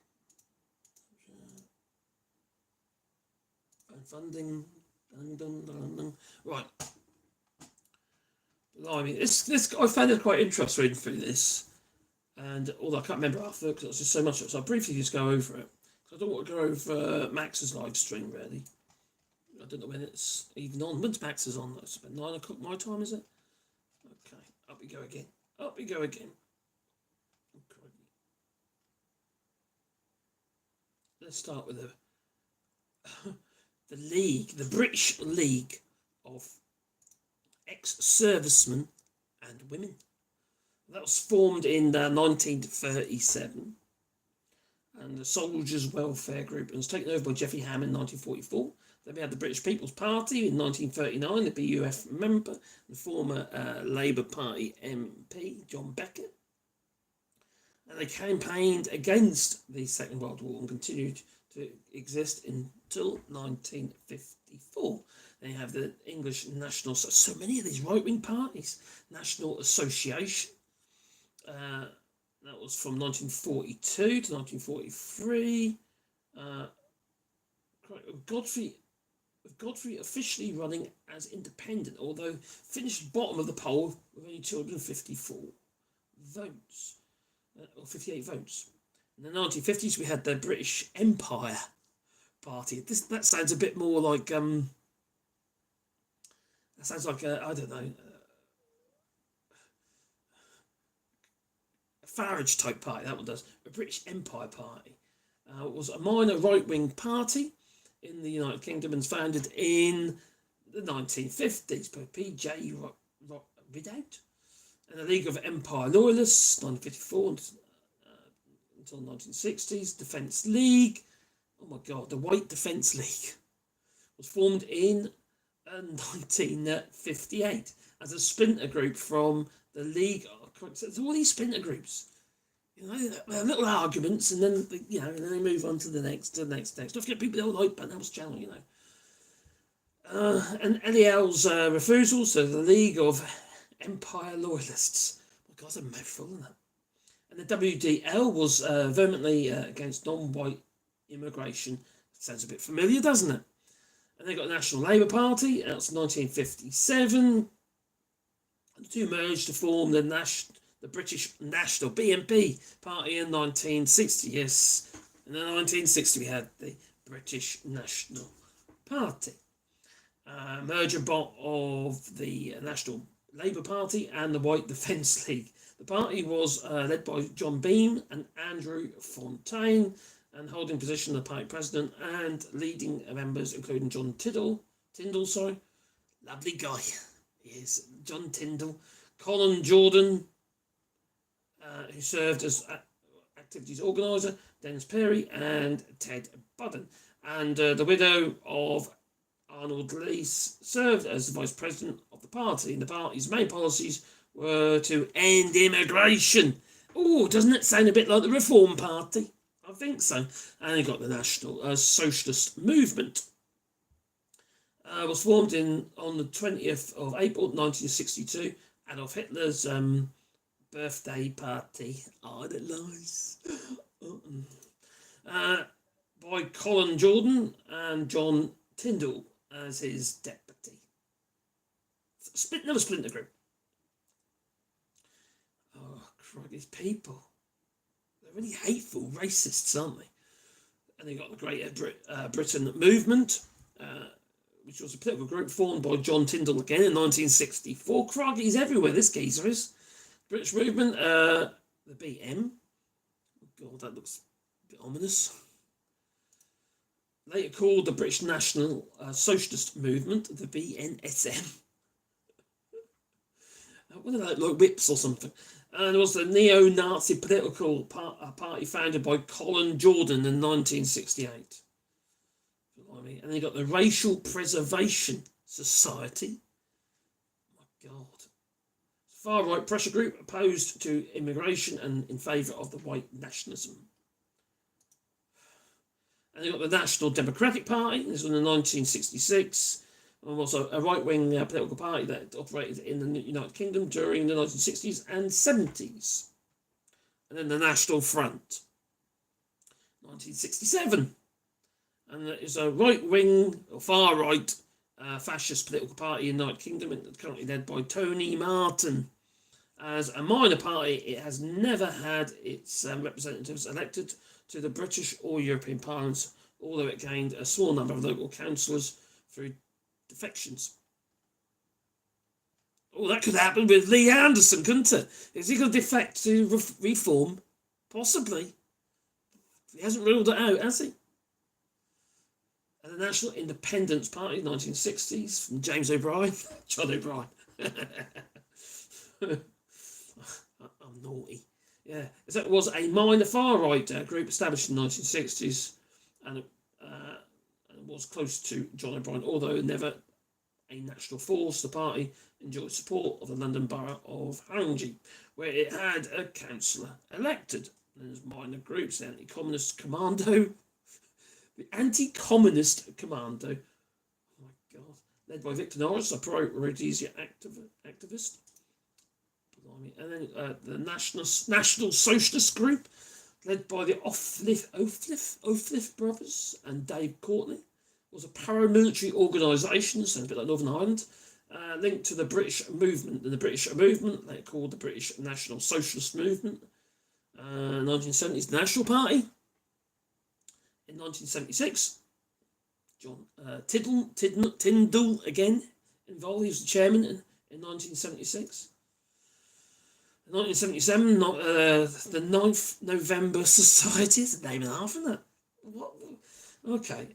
Funding. Right. I mean, this I found it quite interesting reading through this, and although I can't remember after because it's just so much of it, so I'll briefly just go over it. I don't want to go over Max's live stream really. I don't know when it's even on. When's Max's on? It's about 9 o'clock my time, is it? Okay, up we go again. Up we go again. Okay. Let's start with the League, the British League of Ex-Servicemen and Women. That was formed in 1937, and the Soldiers' Welfare Group, and was taken over by Geoffrey Ham in 1944. Then we had the British People's Party in 1939, the BUF member, the former Labour Party MP, John Beckett. And they campaigned against the Second World War and continued to exist until 1954. They have the English National, so many of these right-wing parties, National Association. That was from 1942 to 1943. Godfrey officially running as independent, although finished bottom of the poll with only 254 votes, or 58 votes. In the 1950s, we had the British Empire Party. That sounds a bit more like that sounds like I don't know, a Farage type party. That one does. A British Empire Party was a minor right-wing party in the United Kingdom and was founded in the 1950s by P.J. Ridout and the League of Empire Loyalists, 1954 until 1960s. Defence League, oh my God, the White Defence League was formed in 1958 as a splinter group from the League. So all these splinter groups, you know, they have little arguments, and then and then they move on to the next. Don't forget people don't like Bunhouse Channel, you know. And LEL's refusal, so the League of Empire Loyalists. Oh God, I'm mouthful of that. And the WDL was vehemently against non-white immigration. Sounds a bit familiar, doesn't it? And they got the National Labour Party. That's 1957. And the two merged to form the British National BNP Party in 1960. Yes, in 1960 we had the British National Party. Merger of the National Labour Party and the White Defence League. The party was led by John Beam and Andrew Fontaine, and holding position of the party president, and leading members including John Tyndall, lovely guy, he is, John Tyndall, Colin Jordan, who served as activities organiser, Dennis Perry, and Ted Budden, and the widow of Arnold Leese served as the vice president of the party, and the party's main policies were to end immigration. Oh, doesn't it sound a bit like the Reform Party? I think so. And they got the National Socialist Movement. Was formed on the 20th of April 1962, Adolf Hitler's birthday party. Oh, the lies. By Colin Jordan and John Tyndall as his deputy. Another splinter group. Oh, Christ, these people. They're really hateful racists, aren't they? And they got the Greater Britain movement, which was a political group formed by John Tyndall again in 1964. Crikey, he's everywhere, this geezer is. British movement, the BM. God, that looks a bit ominous. Later called the British National Socialist Movement, the BNSM. What are they, like whips or something? And it was the neo-Nazi political party founded by Colin Jordan in 1968. And then you got the Racial Preservation Society. Oh my God. Far-right pressure group opposed to immigration and in favour of the white nationalism. And you got the National Democratic Party. This was in 1966. And was a right-wing political party that operated in the United Kingdom during the 1960s and 70s. And then the National Front, 1967. And it's a right-wing, or far-right fascist political party in the United Kingdom, and currently led by Tony Martin. As a minor party, it has never had its representatives elected to the British or European parliaments, although it gained a small number of local councillors through defections. Oh, that could happen with Lee Anderson, couldn't it? Is he going to defect to reform? Possibly. He hasn't ruled it out, has he? And the National Independence Party, 1960s, from James O'Brien. John O'Brien. I'm naughty. Yeah, it was a minor far-right group established in the 1960s, and it was close to John O'Brien, although never a national force. The party enjoyed support of the London Borough of Haringey, where it had a councillor elected. And there's minor groups, the Anti-Communist Commando. The Anti-Communist Commando. Oh my God. Led by Victor Norris, a pro-Rhodesia activist. And then the National Socialist Group, led by the Oathcliffe brothers and Dave Courtney, was a paramilitary organisation, so a bit like Northern Ireland, linked to the British movement. And the British movement, they called the British National Socialist Movement. 1970s National Party. In 1976, John Tyndall again involved. He was the chairman in 1976. In 1977, the 9th November Society. It's a name and a half, isn't it? What? Okay.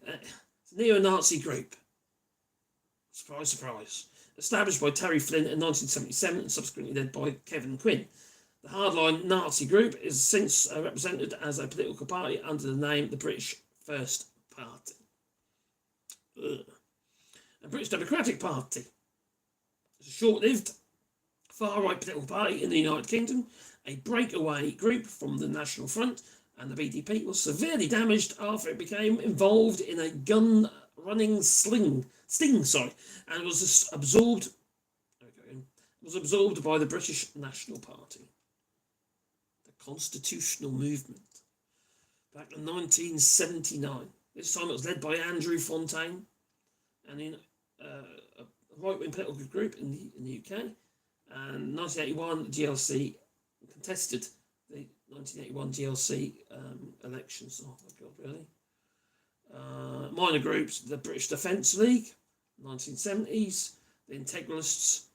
It's a neo-Nazi group. Surprise, surprise. Established by Terry Flynn in 1977 and subsequently led by Kevin Quinn. The hardline Nazi group is since represented as a political party under the name the British First Party. The British Democratic Party. It's a short-lived far-right political party in the United Kingdom, a breakaway group from the National Front, and the BDP was severely damaged after it became involved in a gun-running sting, and was absorbed by the British National Party. The Constitutional Movement. Back in 1979. This time it was led by Andrew Fontaine, and in a right-wing political group in the UK. And 1981, GLC contested the 1981 GLC elections. Oh my God, really? Minor groups, the British Defence League, 1970s, the Integralists.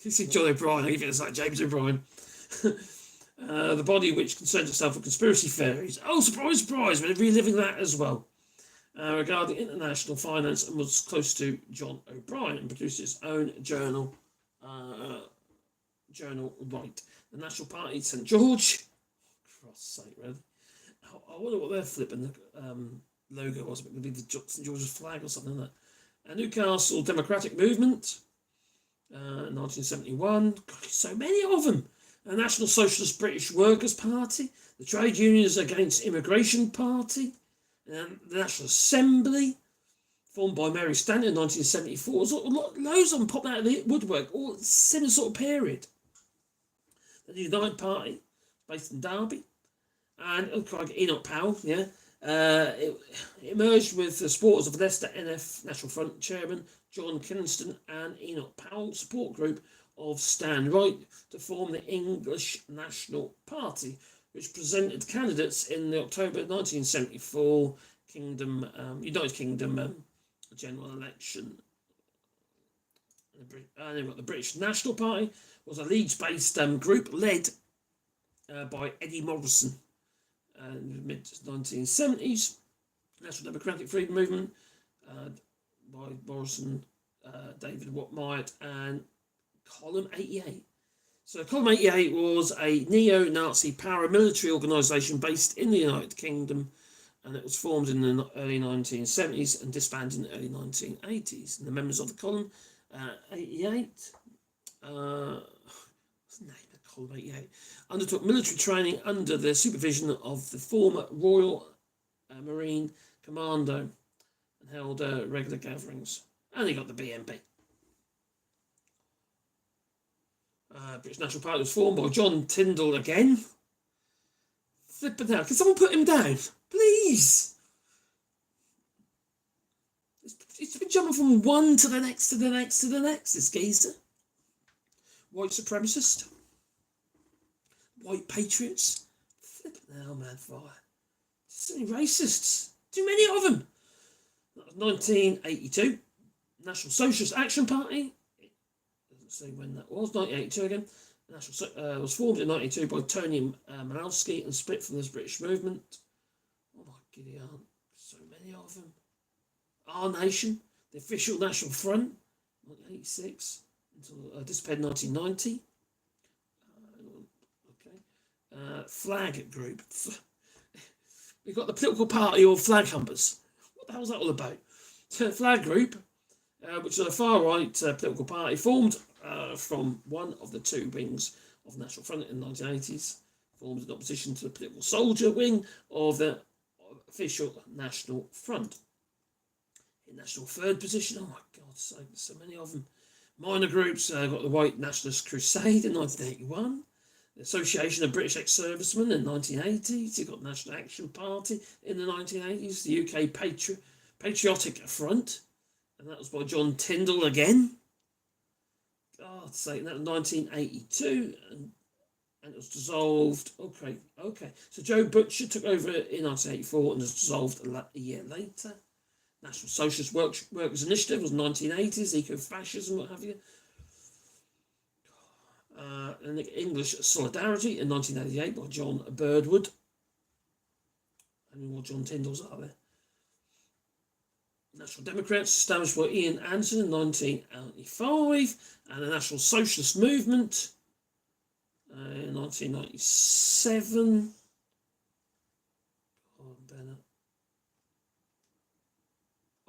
You see John O'Brien, I give it it's like James O'Brien. The body which concerned itself with conspiracy theories. Oh, surprise, surprise, we're reliving that as well. Regarding international finance, and was close to John O'Brien and produced its own journal. Right. The National Party, St George. Cross sake, really. I wonder what their flipping logo was. It would be the St George's flag or something like that. Newcastle Democratic Movement, 1971. God, so many of them. The National Socialist British Workers' Party, the Trade Unions Against Immigration Party, and the National Assembly, formed by Mary Stanton in 1974. Loads of them popped out of the woodwork, all similar sort of period. The United Party, based in Derby, and Enoch Powell, it emerged with the supporters of Leicester NF National Front Chairman John Kinston and Enoch Powell support group of Stan Wright to form the English National Party, which presented candidates in the October 1974 United Kingdom general election. And then got the British National Party, was a Leeds-based group led by Eddie Morrison in the mid-1970s. National Democratic Freedom Movement by Morrison, David Myatt, and Column 88. So Column 88 was a neo-Nazi paramilitary organisation based in the United Kingdom, and it was formed in the early 1970s and disbanded in the early 1980s. And the members of the Column 88, what's the name of Column 88, undertook military training under the supervision of the former Royal Marine Commando and held regular gatherings. And they got the BNP. British National Party was formed by John Tyndall again. Flipping out. Can someone put him down? Please. It's been jumping from one to the next, to the next, to the next, this geezer. White supremacist. White patriots. Flipping hell, man, fire. So many racists. Too many of them. That was 1982. National Socialist Action Party. Say when that was, 1982 again. National was formed in 1992 by Tony Manalski and split from this British movement. Oh my giddy aunt, so many of them. Our Nation, the official National Front, 1986 until disappeared in 1990. Flag group. We've got the political party or flag humpers. What the hell is that all about? Flag group, which is a far-right political party formed from one of the two wings of the National Front in the 1980s, formed in opposition to the political soldier wing of the official National Front. In National Third position, oh my God, so many of them. Minor groups, got the White Nationalist Crusade in 1981, the Association of British Ex-Servicemen in the 1980s, you've got the National Action Party in the 1980s, the UK Patriotic Front, and that was by John Tyndall again. God's sake, that was 1982, and it was dissolved. Okay. So Joe Butcher took over in 1984 and was dissolved a year later. National Socialist Workers' Initiative was 1980s, eco-fascism, what have you. And the English Solidarity in 1988 by John Birdwood. How many more John Tyndalls are there? National Democrats established by Ian Anderson in 1995, and the National Socialist Movement in 1997.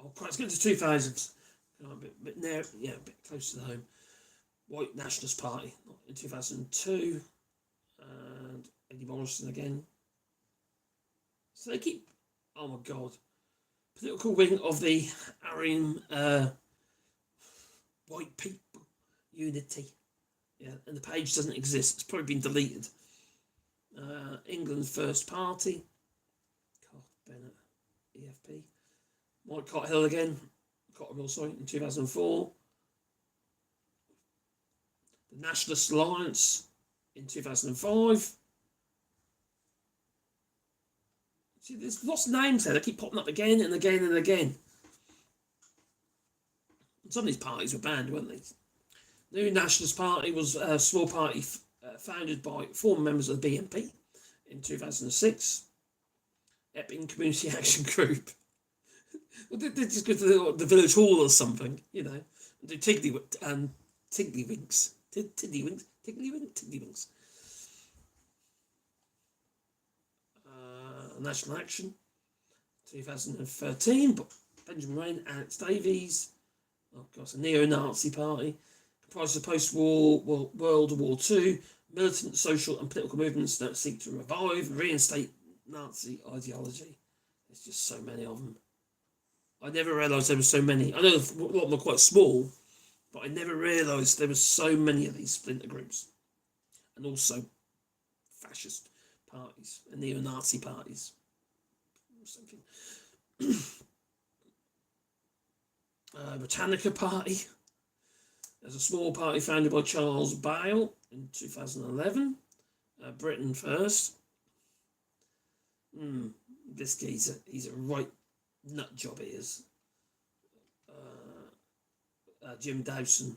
Oh, quite, let's get to 2000s. A bit close to home. White Nationalist Party in 2002, and Eddie Morrison again. So they keep, oh my God, political wing of the Aryan white people unity. Yeah, and the page doesn't exist. It's probably been deleted. England's First Party. God, Bennett, EFP. Mike Cotterill again. In 2004. The Nationalist Alliance in 2005. See, there's lots of names there. They keep popping up again and again and again. And some of these parties were banned, weren't they? The New Nationalist Party was a small party founded by former members of the BNP in 2006. Epping Community Action Group. Well, they just go to the village hall or something, you know, and do tiddlywinks. National Action, 2013, but Benjamin Rain, Alex Davies, a neo-Nazi party, comprised of post-war World War II militant social and political movements that seek to revive and reinstate Nazi ideology. There's just so many of them. I never realised there were so many. I know a lot of them are quite small, but I never realised there were so many of these splinter groups. And also fascist parties and neo-Nazi parties. Britannica Party. There's a small party founded by Charles Bale in 2011. Britain First. This geezer, he's a right nut job, he is. Jim Dawson.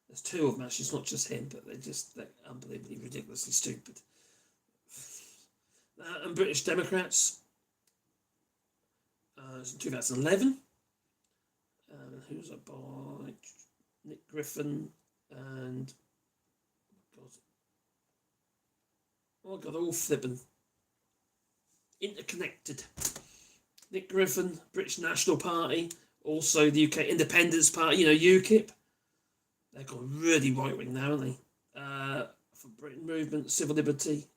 There's two of them actually, it's not just him, but they're unbelievably ridiculously stupid. And British Democrats. It's in 2011. Who's it by? Nick Griffin and oh God, all flipping interconnected. Nick Griffin, British National Party, also the UK Independence Party, UKIP. They've gone really right wing now, haven't they? For Britain Movement, Civil Liberty.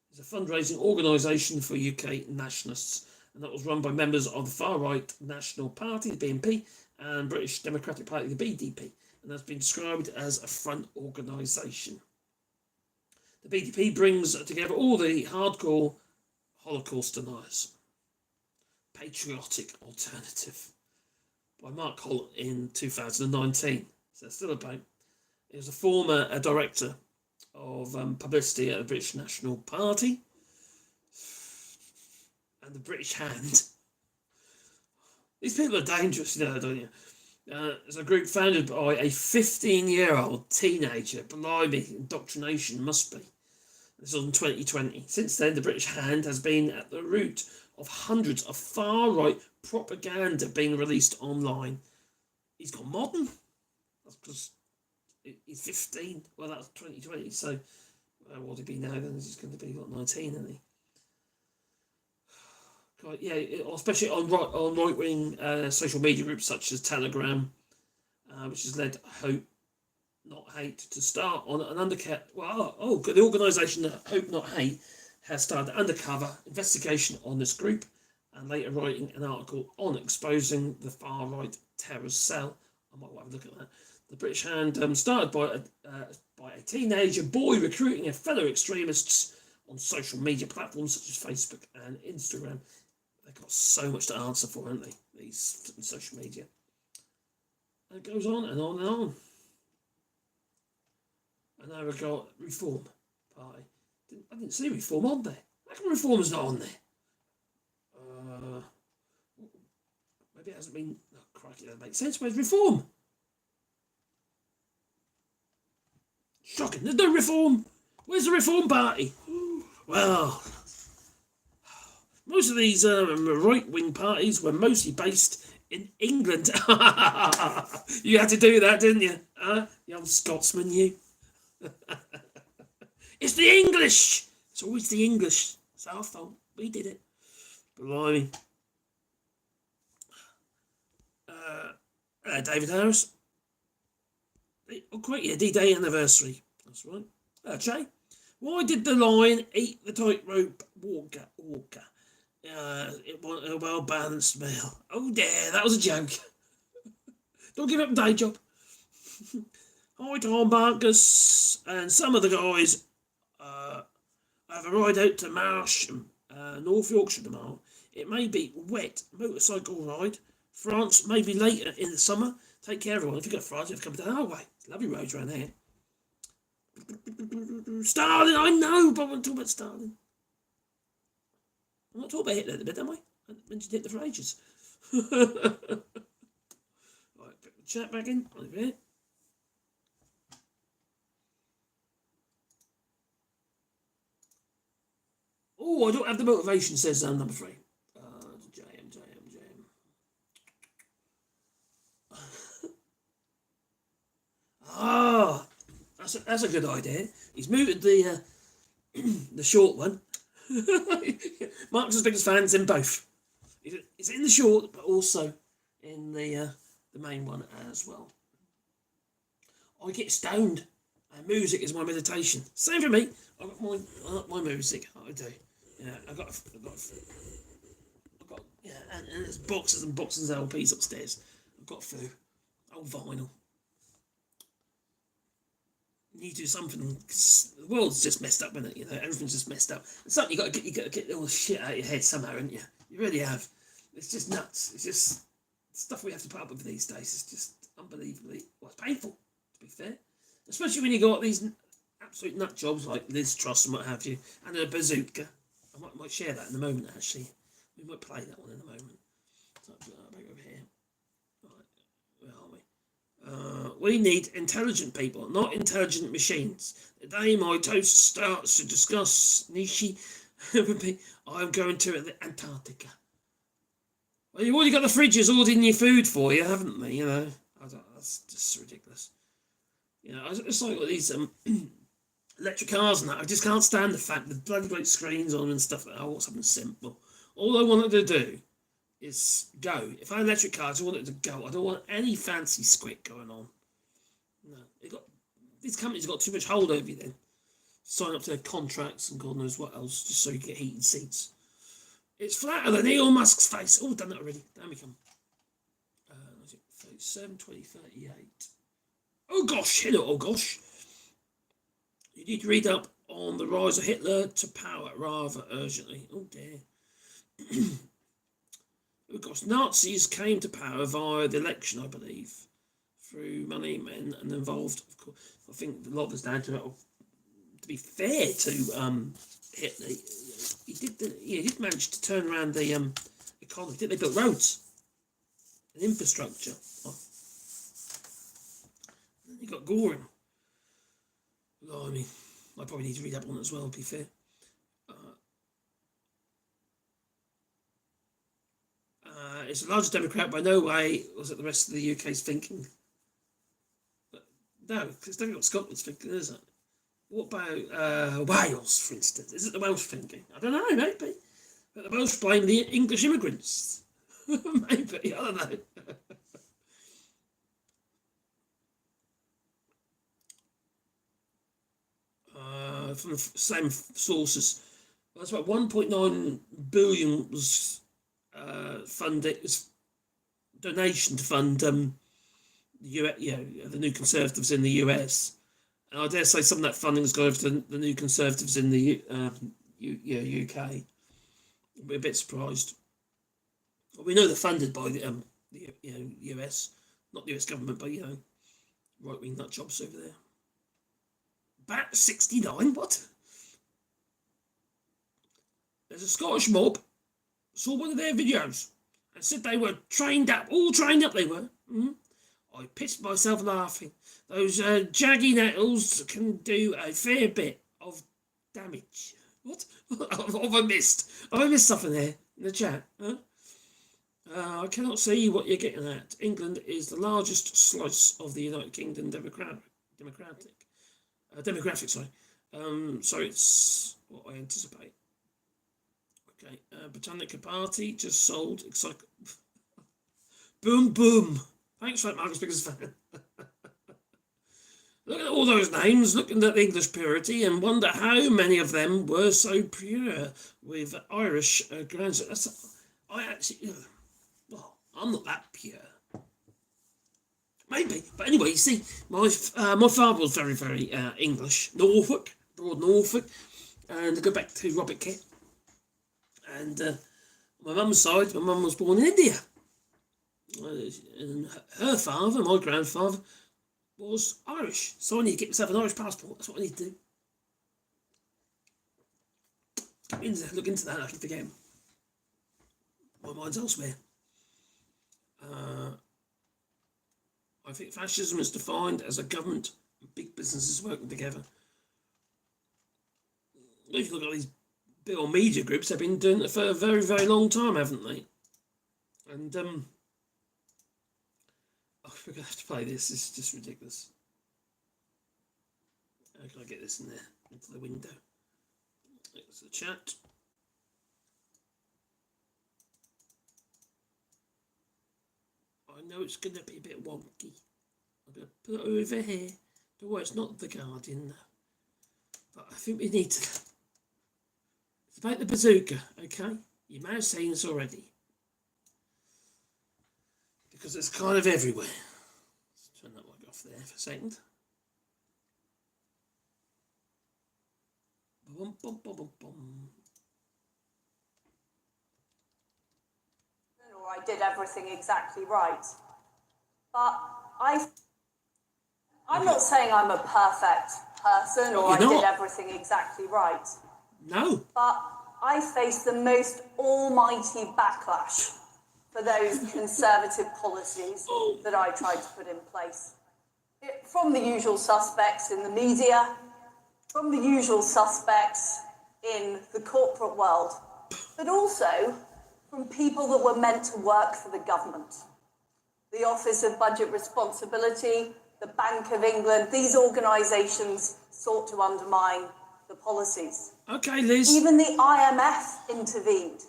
It's a fundraising organisation for UK nationalists, and that was run by members of the far-right National Party, the BNP, and British Democratic Party, the BDP, and that's been described as a front organisation. The BDP brings together all the hardcore Holocaust deniers. Patriotic Alternative by Mark Holt in 2019. So it's still about. He was a former director of publicity at the British National Party and the British Hand. These people are dangerous, don't you? It's a group founded by a 15-year-old teenager. Blimey, indoctrination must be. This was in 2020. Since then, the British Hand has been at the root of hundreds of far-right propaganda being released online. He's gone modern. That's because he's 15. Well, that's 2020. So, what would he be now then? He's going to be, 19, isn't he? God, yeah, especially on right-wing social media groups such as Telegram, which has led Hope Not Hate to start on an undercover. Well, the organisation Hope Not Hate has started an undercover investigation on this group, and later writing an article on exposing the far-right terrorist cell. I might have a look at that. The British Hand started by a teenager boy recruiting a fellow extremists on social media platforms such as Facebook and Instagram. They've got so much to answer for, haven't they? These social media. And it goes on and on and on. And now we've got Reform Party. I didn't see Reform on there. How come Reform's not on there? Maybe it hasn't been. Oh, crikey, that makes sense. Where's Reform? Shocking. There's no Reform. Where's the Reform Party? Well, most of these right-wing parties were mostly based in England. You had to do that, didn't you? You old Scotsman, you. It's the English. It's always the English. It's our fault. We did it. Blimey. David Harris. Oh, great, yeah, D-Day anniversary. That's right. Jay, why did the lion eat the tightrope walker? It wasn't a well-balanced meal. Oh, dear, that was a joke. Don't give up a day job. Hi, Tom, Marcus, and some of the guys have a ride out to Marsham, North Yorkshire tomorrow. It may be wet motorcycle ride. France may be later in the summer. Take care, everyone. If you've got France, you have to come down our way. Lovely roads around here. Stalin, I know, but I want to talk about Stalin. I'm not talking about Hitler a bit, am I? I mentioned Hitler for ages. Right, put the chat back in. Over here. Oh, I don't have the motivation, says number 3. JM. That's a good idea. He's moved the the short one. Mark's biggest fans in both. He's in the short, but also in the main one as well. I get stoned, and music is my meditation. Same for me. I got my music. I do. Yeah, I got and there's boxes and boxes of LPs upstairs. I've got a few old vinyl. You need to do something. The world's just messed up, isn't it? Everything's just messed up. It's something you got to get all the shit out of your head somehow, haven't you? You really have. It's just nuts. It's just stuff we have to put up with these days. It's just unbelievably. Well, it's painful, to be fair. Especially when you got these absolute nut jobs like Liz Truss and what have you, and a bazooka. I might share that in a moment. Actually, we might play that one in a moment. So I'll put that back over here. we need intelligent people, not intelligent machines. Today my toast starts to discuss Nishi. I'm going to the Antarctica. Well, you've already got the fridges ordering your food for you, haven't they? You know, that's just ridiculous. You know, it's like all these electric cars and that. I just can't stand the fact that bloody great screens on and stuff like that. I want something simple. All I want it to do is go. If I had an electric car, I just want it to go. I don't want any fancy squid going on. No, these companies have got too much hold over you then. Sign up to their contracts and God knows what else, just so you get heated seats. It's flatter than Elon Musk's face. Oh, done that already. Down we come. 37, 20, 38. Oh gosh, hello, oh gosh. You need to read up on the rise of Hitler to power rather urgently. Oh dear. Oh gosh, Nazis came to power via the election, I believe, through money, men, and involved. Of course, I think a lot of us down to it. To be fair to Hitler, he did manage to turn around the economy. They built roads and infrastructure. Oh. Then you got Goring. Oh, I mean, I probably need to read up on it as well, to be fair. It's the largest Democrat by no way was it the rest of the UK's thinking. But no, because it's definitely what Scotland's thinking, is it? What about Wales, for instance? Is it the Welsh thinking? I don't know, maybe. But the Welsh blame the English immigrants. Maybe, I don't know. From the same sources, that's about 1.9 billion was funded, donation to fund the New Conservatives in the US. And I dare say some of that funding has gone over to the New Conservatives in the UK. I'll be a bit surprised. Well, we know they're funded by the US, not the US government, but right-wing nut jobs over there. Bat 69, what? There's a Scottish mob saw one of their videos and said they were all trained up they were. I pissed myself laughing. Those jaggy nettles can do a fair bit of damage. What? Have I missed? Have I missed something there in the chat? Huh? I cannot see what you're getting at. England is the largest slice of the United Kingdom demographic, sorry. So it's what I anticipate. Okay, Britannica Party just sold. Boom, boom. Thanks for that, Marcus, biggest fan. Look at all those names, looking at the English purity, and wonder how many of them were so pure with Irish grandsons. I'm not that pure. Maybe, but anyway, you see, my father was very, very English, broad Norfolk, and I go back to Robert Kett. And my mum's side, my mum was born in India. And her father, my grandfather, was Irish. So I need to get myself an Irish passport. That's what I need to do. Look into that, I can forget him. My mind's elsewhere. I think fascism is defined as a government and big businesses working together. If you look at these big old media groups, they've been doing it for a very, very long time, haven't they? And we're going to have to play this. This is just ridiculous. How can I get this in there, into the window? There's the chat. I know it's going to be a bit wonky. I'm going to put it over here. Don't worry, it's not The Guardian, though. But I think we need to... It's about the bazooka, okay? You may have seen this already. Because it's kind of everywhere. Let's turn that one off there for a second. Bum, bum, bum, bum, bum. I did everything exactly right. But I'm not saying I'm a perfect person or I did everything exactly right. No. But I faced the most almighty backlash for those conservative policies that I tried to put in place. From the usual suspects in the media, from the usual suspects in the corporate world, but also from people that were meant to work for the government. The Office of Budget Responsibility, the Bank of England, these organisations sought to undermine the policies. Okay, Liz. Even the IMF intervened,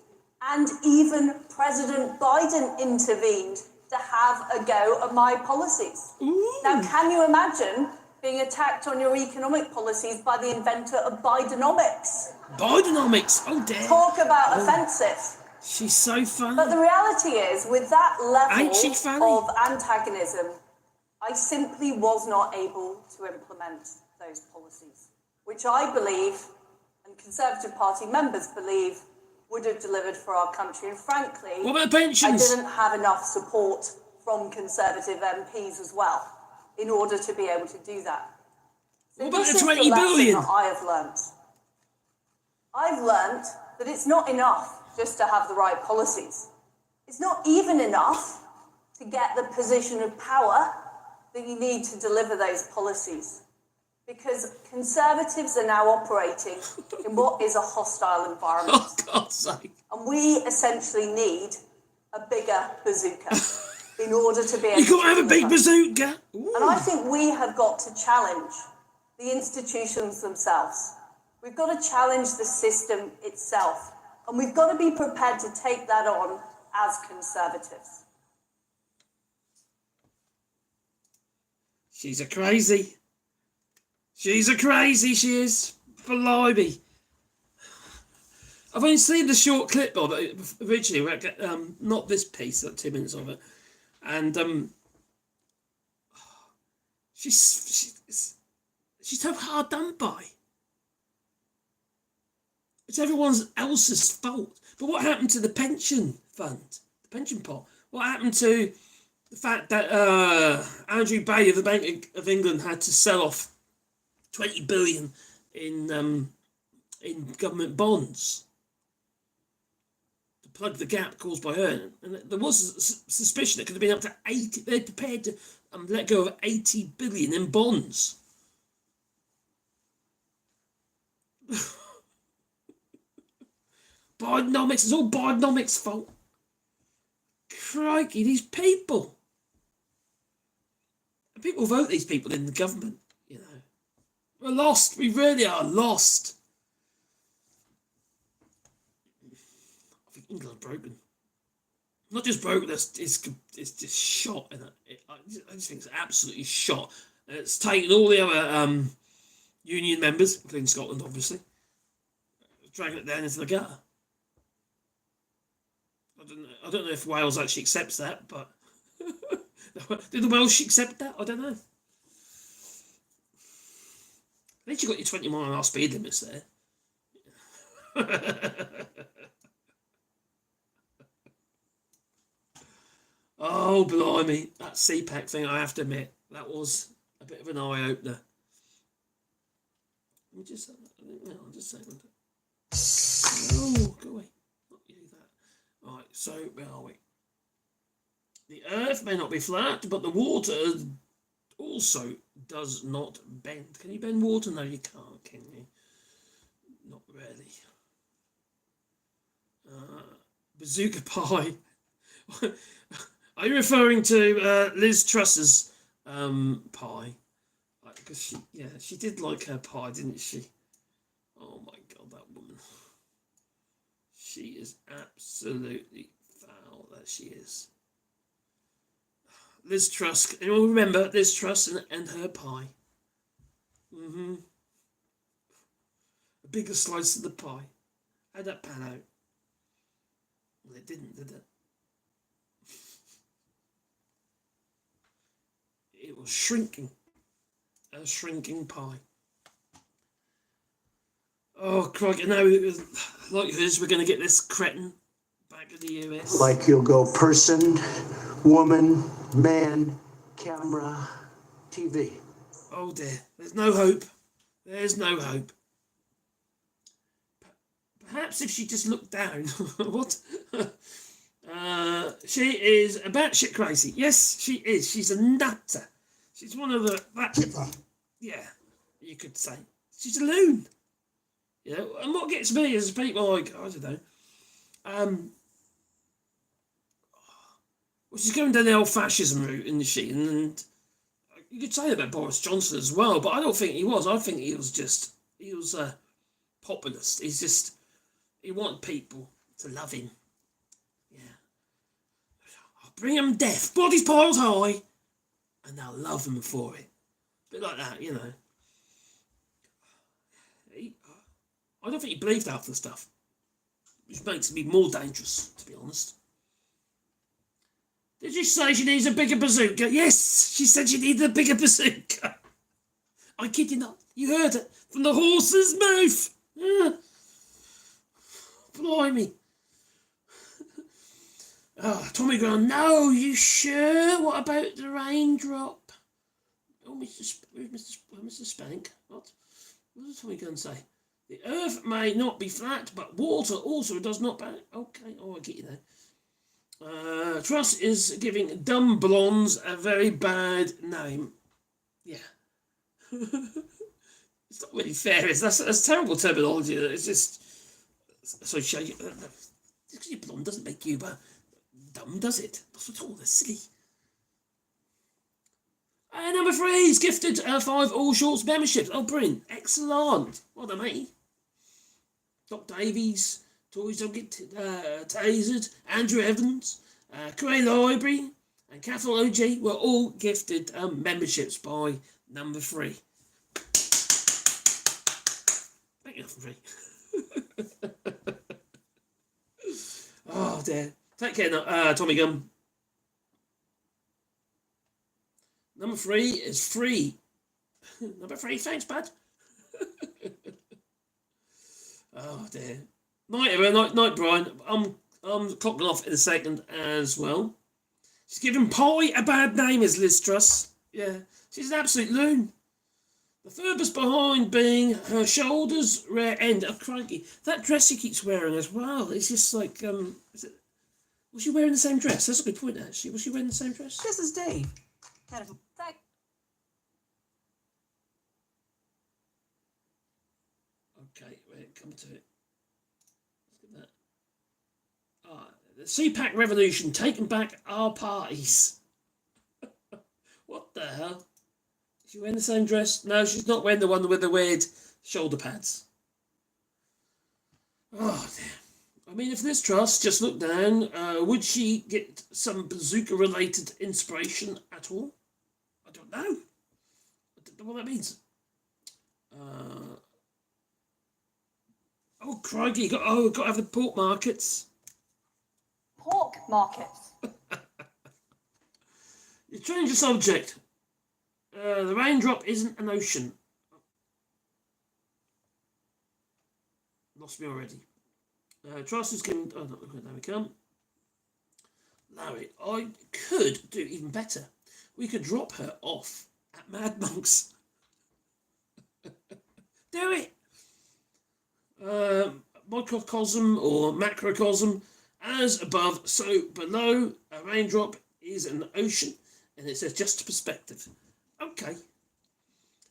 and even President Biden intervened to have a go at my policies. Ooh. Now, can you imagine being attacked on your economic policies by the inventor of Bidenomics? Bidenomics, oh dear. Talk about offensive. She's so funny. But the reality is, with that Ain't she funny? level of antagonism, I simply was not able to implement those policies, which I believe, and Conservative Party members believe, would have delivered for our country. And frankly, what about the pensions? I didn't have enough support from Conservative MPs as well in order to be able to do that. So what about this the is 20 billion? That I have learnt. I've learnt that it's not enough just to have the right policies. It's not even enough to get the position of power that you need to deliver those policies. Because Conservatives are now operating in what is a hostile environment. Oh, God's sake. And we essentially need a bigger bazooka in order to be able to... You got to have a big bazooka. Ooh. And I think we have got to challenge the institutions themselves. We've got to challenge the system itself. And we've got to be prepared to take that on as Conservatives. She's a crazy. She's a crazy, she is. Blimey. I've only seen the short clip of it originally, not this piece, like 2 minutes of it. And she's so hard done by. It's everyone else's fault. But what happened to the pension fund, the pension pot? What happened to the fact that Andrew Bailey of the Bank of England had to sell off 20 billion in government bonds to plug the gap caused by her? And there was a suspicion it could have been up to 80. They're prepared to let go of 80 billion in bonds. Bidenomics, it's all Bidenomics' fault. Crikey, these people. And people vote these people in the government, you know. We're lost, we really are lost. I think England's broken. Not just broken, it's just shot. I just think it's absolutely shot. And it's taken all the other union members, including Scotland, obviously, dragging it down into the gutter. I don't know if Wales actually accepts that, but did the Welsh accept that? I don't know. At least you got your 20 mile an hour speed limits there. Oh, blimey. That CPAC thing, I have to admit, that was a bit of an eye-opener. Let me just... No, I'll just say... Oh, go away. Not you, that. Right, so, where are we? The earth may not be flat, but the water also does not bend. Can you bend water? No, you can't, can you? Not really. Bazooka pie. Are you referring to Liz Truss's pie? Because she did like her pie, didn't she? Oh my God, that woman. She is absolutely foul, that she is. Liz Truss, anyone remember Liz Truss and her pie? Mm-hmm. A bigger slice of the pie. How'd that pan out? Well, it didn't, did it? It was shrinking. A shrinking pie. Oh, crikey, now, like this, we're going to get this cretin back in the US. Like you'll go person, woman, man, camera, TV. Oh dear, there's no hope. There's no hope. Perhaps if she just looked down. What? She is a batshit crazy. Yes, she is. She's a nutter. She's one of yeah, you could say. She's a loon. You know, and what gets me is people like, I don't know, well, she's going down the old fascism route, isn't she? And you could say that about Boris Johnson as well, but I don't think he was. I think he was a populist. He wanted people to love him. Yeah. I'll bring them death, bodies piled high, and they'll love him for it. A bit like that, you know. I don't think he believed half the stuff, which makes me more dangerous, to be honest. Did you say she needs a bigger bazooka? Yes, she said she needed a bigger bazooka. I kid you not. You heard it from the horse's mouth. Blimey. Tommy Grant, no, you sure? What about the raindrop? Oh, Mr. Spank. What does Tommy Gunn say? The earth may not be flat, but water also does not bounce. Okay, I get you there. Truss is giving dumb blondes a very bad name. Yeah. It's not really fair. That's terrible terminology. It's just... So, because you're blonde doesn't make you dumb, does it? Not at all. They're silly. Number 3 is gifted 5 AllShorts memberships. Oh, brilliant. Excellent. Well done, mate. Doc Davies, Toys Don't Get Tasered, Andrew Evans, Cray Library, and Cathal OG were all gifted memberships by number 3. Thank you, number 3. Oh, dear. Take care, Tommy Gunn. Number 3 is free. Number 3, thanks, bud. Oh dear. Night, everyone. Night, Brian. I'm clocking off in a second as well. She's giving Polly a bad name, is Liz Truss. Yeah, she's an absolute loon. The furthest behind being her shoulders, rear end. Oh, crikey. That dress she keeps wearing as well. It's just like, was she wearing the same dress? That's a good point, actually. Was she wearing the same dress? This is Dave. Kind of. Okay, wait, come to it. Look at that. The CPAC revolution, taking back our parties. What the hell? Is she wearing the same dress? No, she's not wearing the one with the weird shoulder pads. Oh, dear. I mean, if Liz Truss just looked down, would she get some bazooka-related inspiration at all? I don't know. I don't know what that means. Oh, crikey, got to have the pork markets. Pork markets. You change the subject. The raindrop isn't an ocean. Lost me already. Truss is given... Oh, no, there we come. Larry, I could do even better. We could drop her off at Mad Monk's. Do it! Microcosm or macrocosm, as above, so below. A raindrop is an ocean, and it says just perspective. Okay.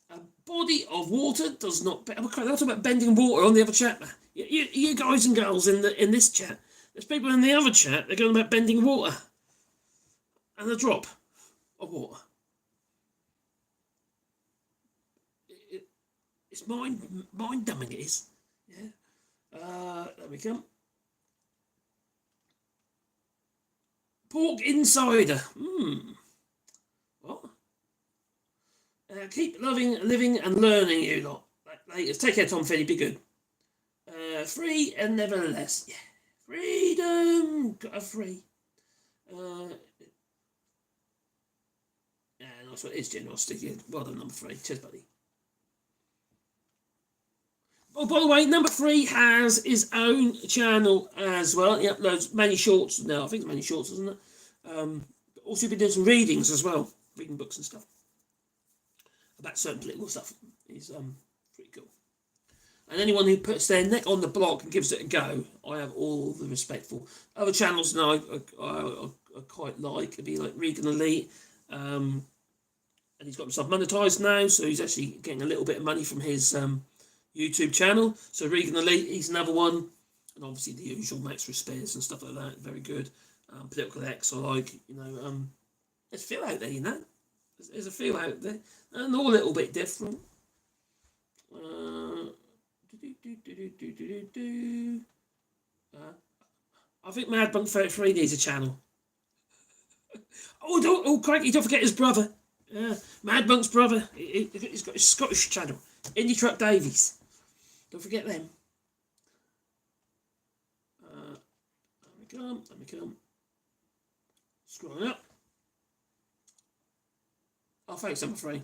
A body of water does not. They're talking about bending water on the other chat. You guys and girls in this chat. There's people in the other chat. They're going about bending water, and a drop of water. It's mind dumbing. It is. Yeah. There we go. Pork insider. What? Keep living and learning, you lot. Latest. Take care, Tom Finney. Be good. Free and nevertheless. Yeah. Freedom. Got a free. Yeah, that's what it is, generosity. Yeah. Well done, number 3. Cheers, buddy. Oh, by the way, number 3 has his own channel as well. He uploads many shorts now. I think it's many shorts, isn't it? Also, been doing some readings as well, reading books and stuff about certain political stuff. He's pretty cool. And anyone who puts their neck on the block and gives it a go, I have all the respect for. Other channels now I quite like. It'd be like Regan Elite, and he's got himself monetized now, so he's actually getting a little bit of money from his YouTube channel. So Regan Elite, he's another one, and obviously the usual Max Spears and stuff like that, very good. Political X, I like, there's a few out there, there's a few out there, and all a little bit different. I think Mad Bunk 33 needs a channel. Crikey, don't forget his brother. Mad Bunk's brother. He's got his Scottish channel. Indie Truck Davies. Don't forget them. Let me come. Scrolling up. Oh, thanks, I'm afraid.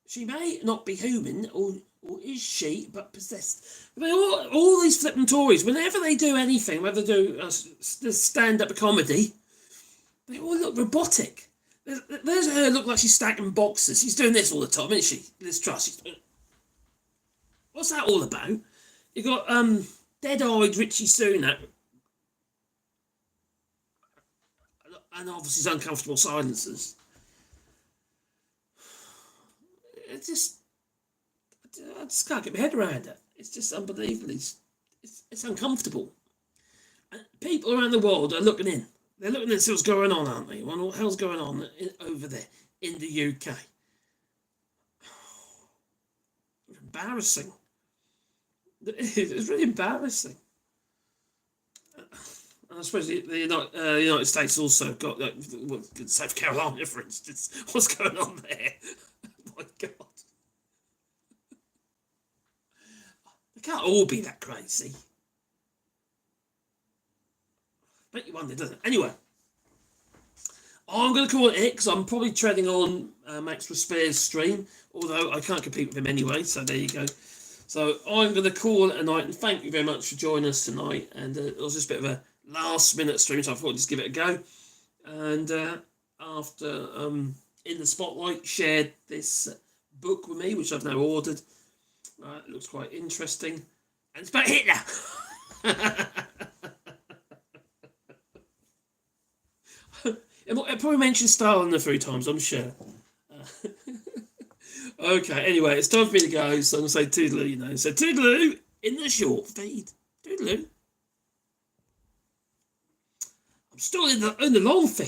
She may not be human, or is she, but possessed. I mean, all these flipping Tories, whenever they do anything, whether they do stand-up comedy, they all look robotic. There's her look like she's stacking boxes. She's doing this all the time, isn't she? Liz Truss. What's that all about? You got dead-eyed Richie Sunak, and obviously his uncomfortable silences. I just can't get my head around it. It's just unbelievable. It's uncomfortable. And people around the world are looking in. They're looking to see what's going on, aren't they? What the hell's going on over there in the UK? Embarrassing. It's really embarrassing. I suppose the United States also got, South Carolina, for instance. What's going on there? Oh my God. They can't all be that crazy. Make you wonder, doesn't it? Anyway, I'm going to call it because I'm probably treading on Max Spears' stream, although I can't compete with him anyway, so there you go. So I'm going to call it a night, and thank you very much for joining us tonight. And it was just a bit of a last-minute stream, so I thought I'd just give it a go. And after In the Spotlight shared this book with me, which I've now ordered. It looks quite interesting. And it's about Hitler. It probably mentioned Stalin a few times, I'm sure. Okay, anyway, it's time for me to go, so I'm going to say toodaloo, So toodaloo in the short feed. Toodaloo. I'm still in the long feed.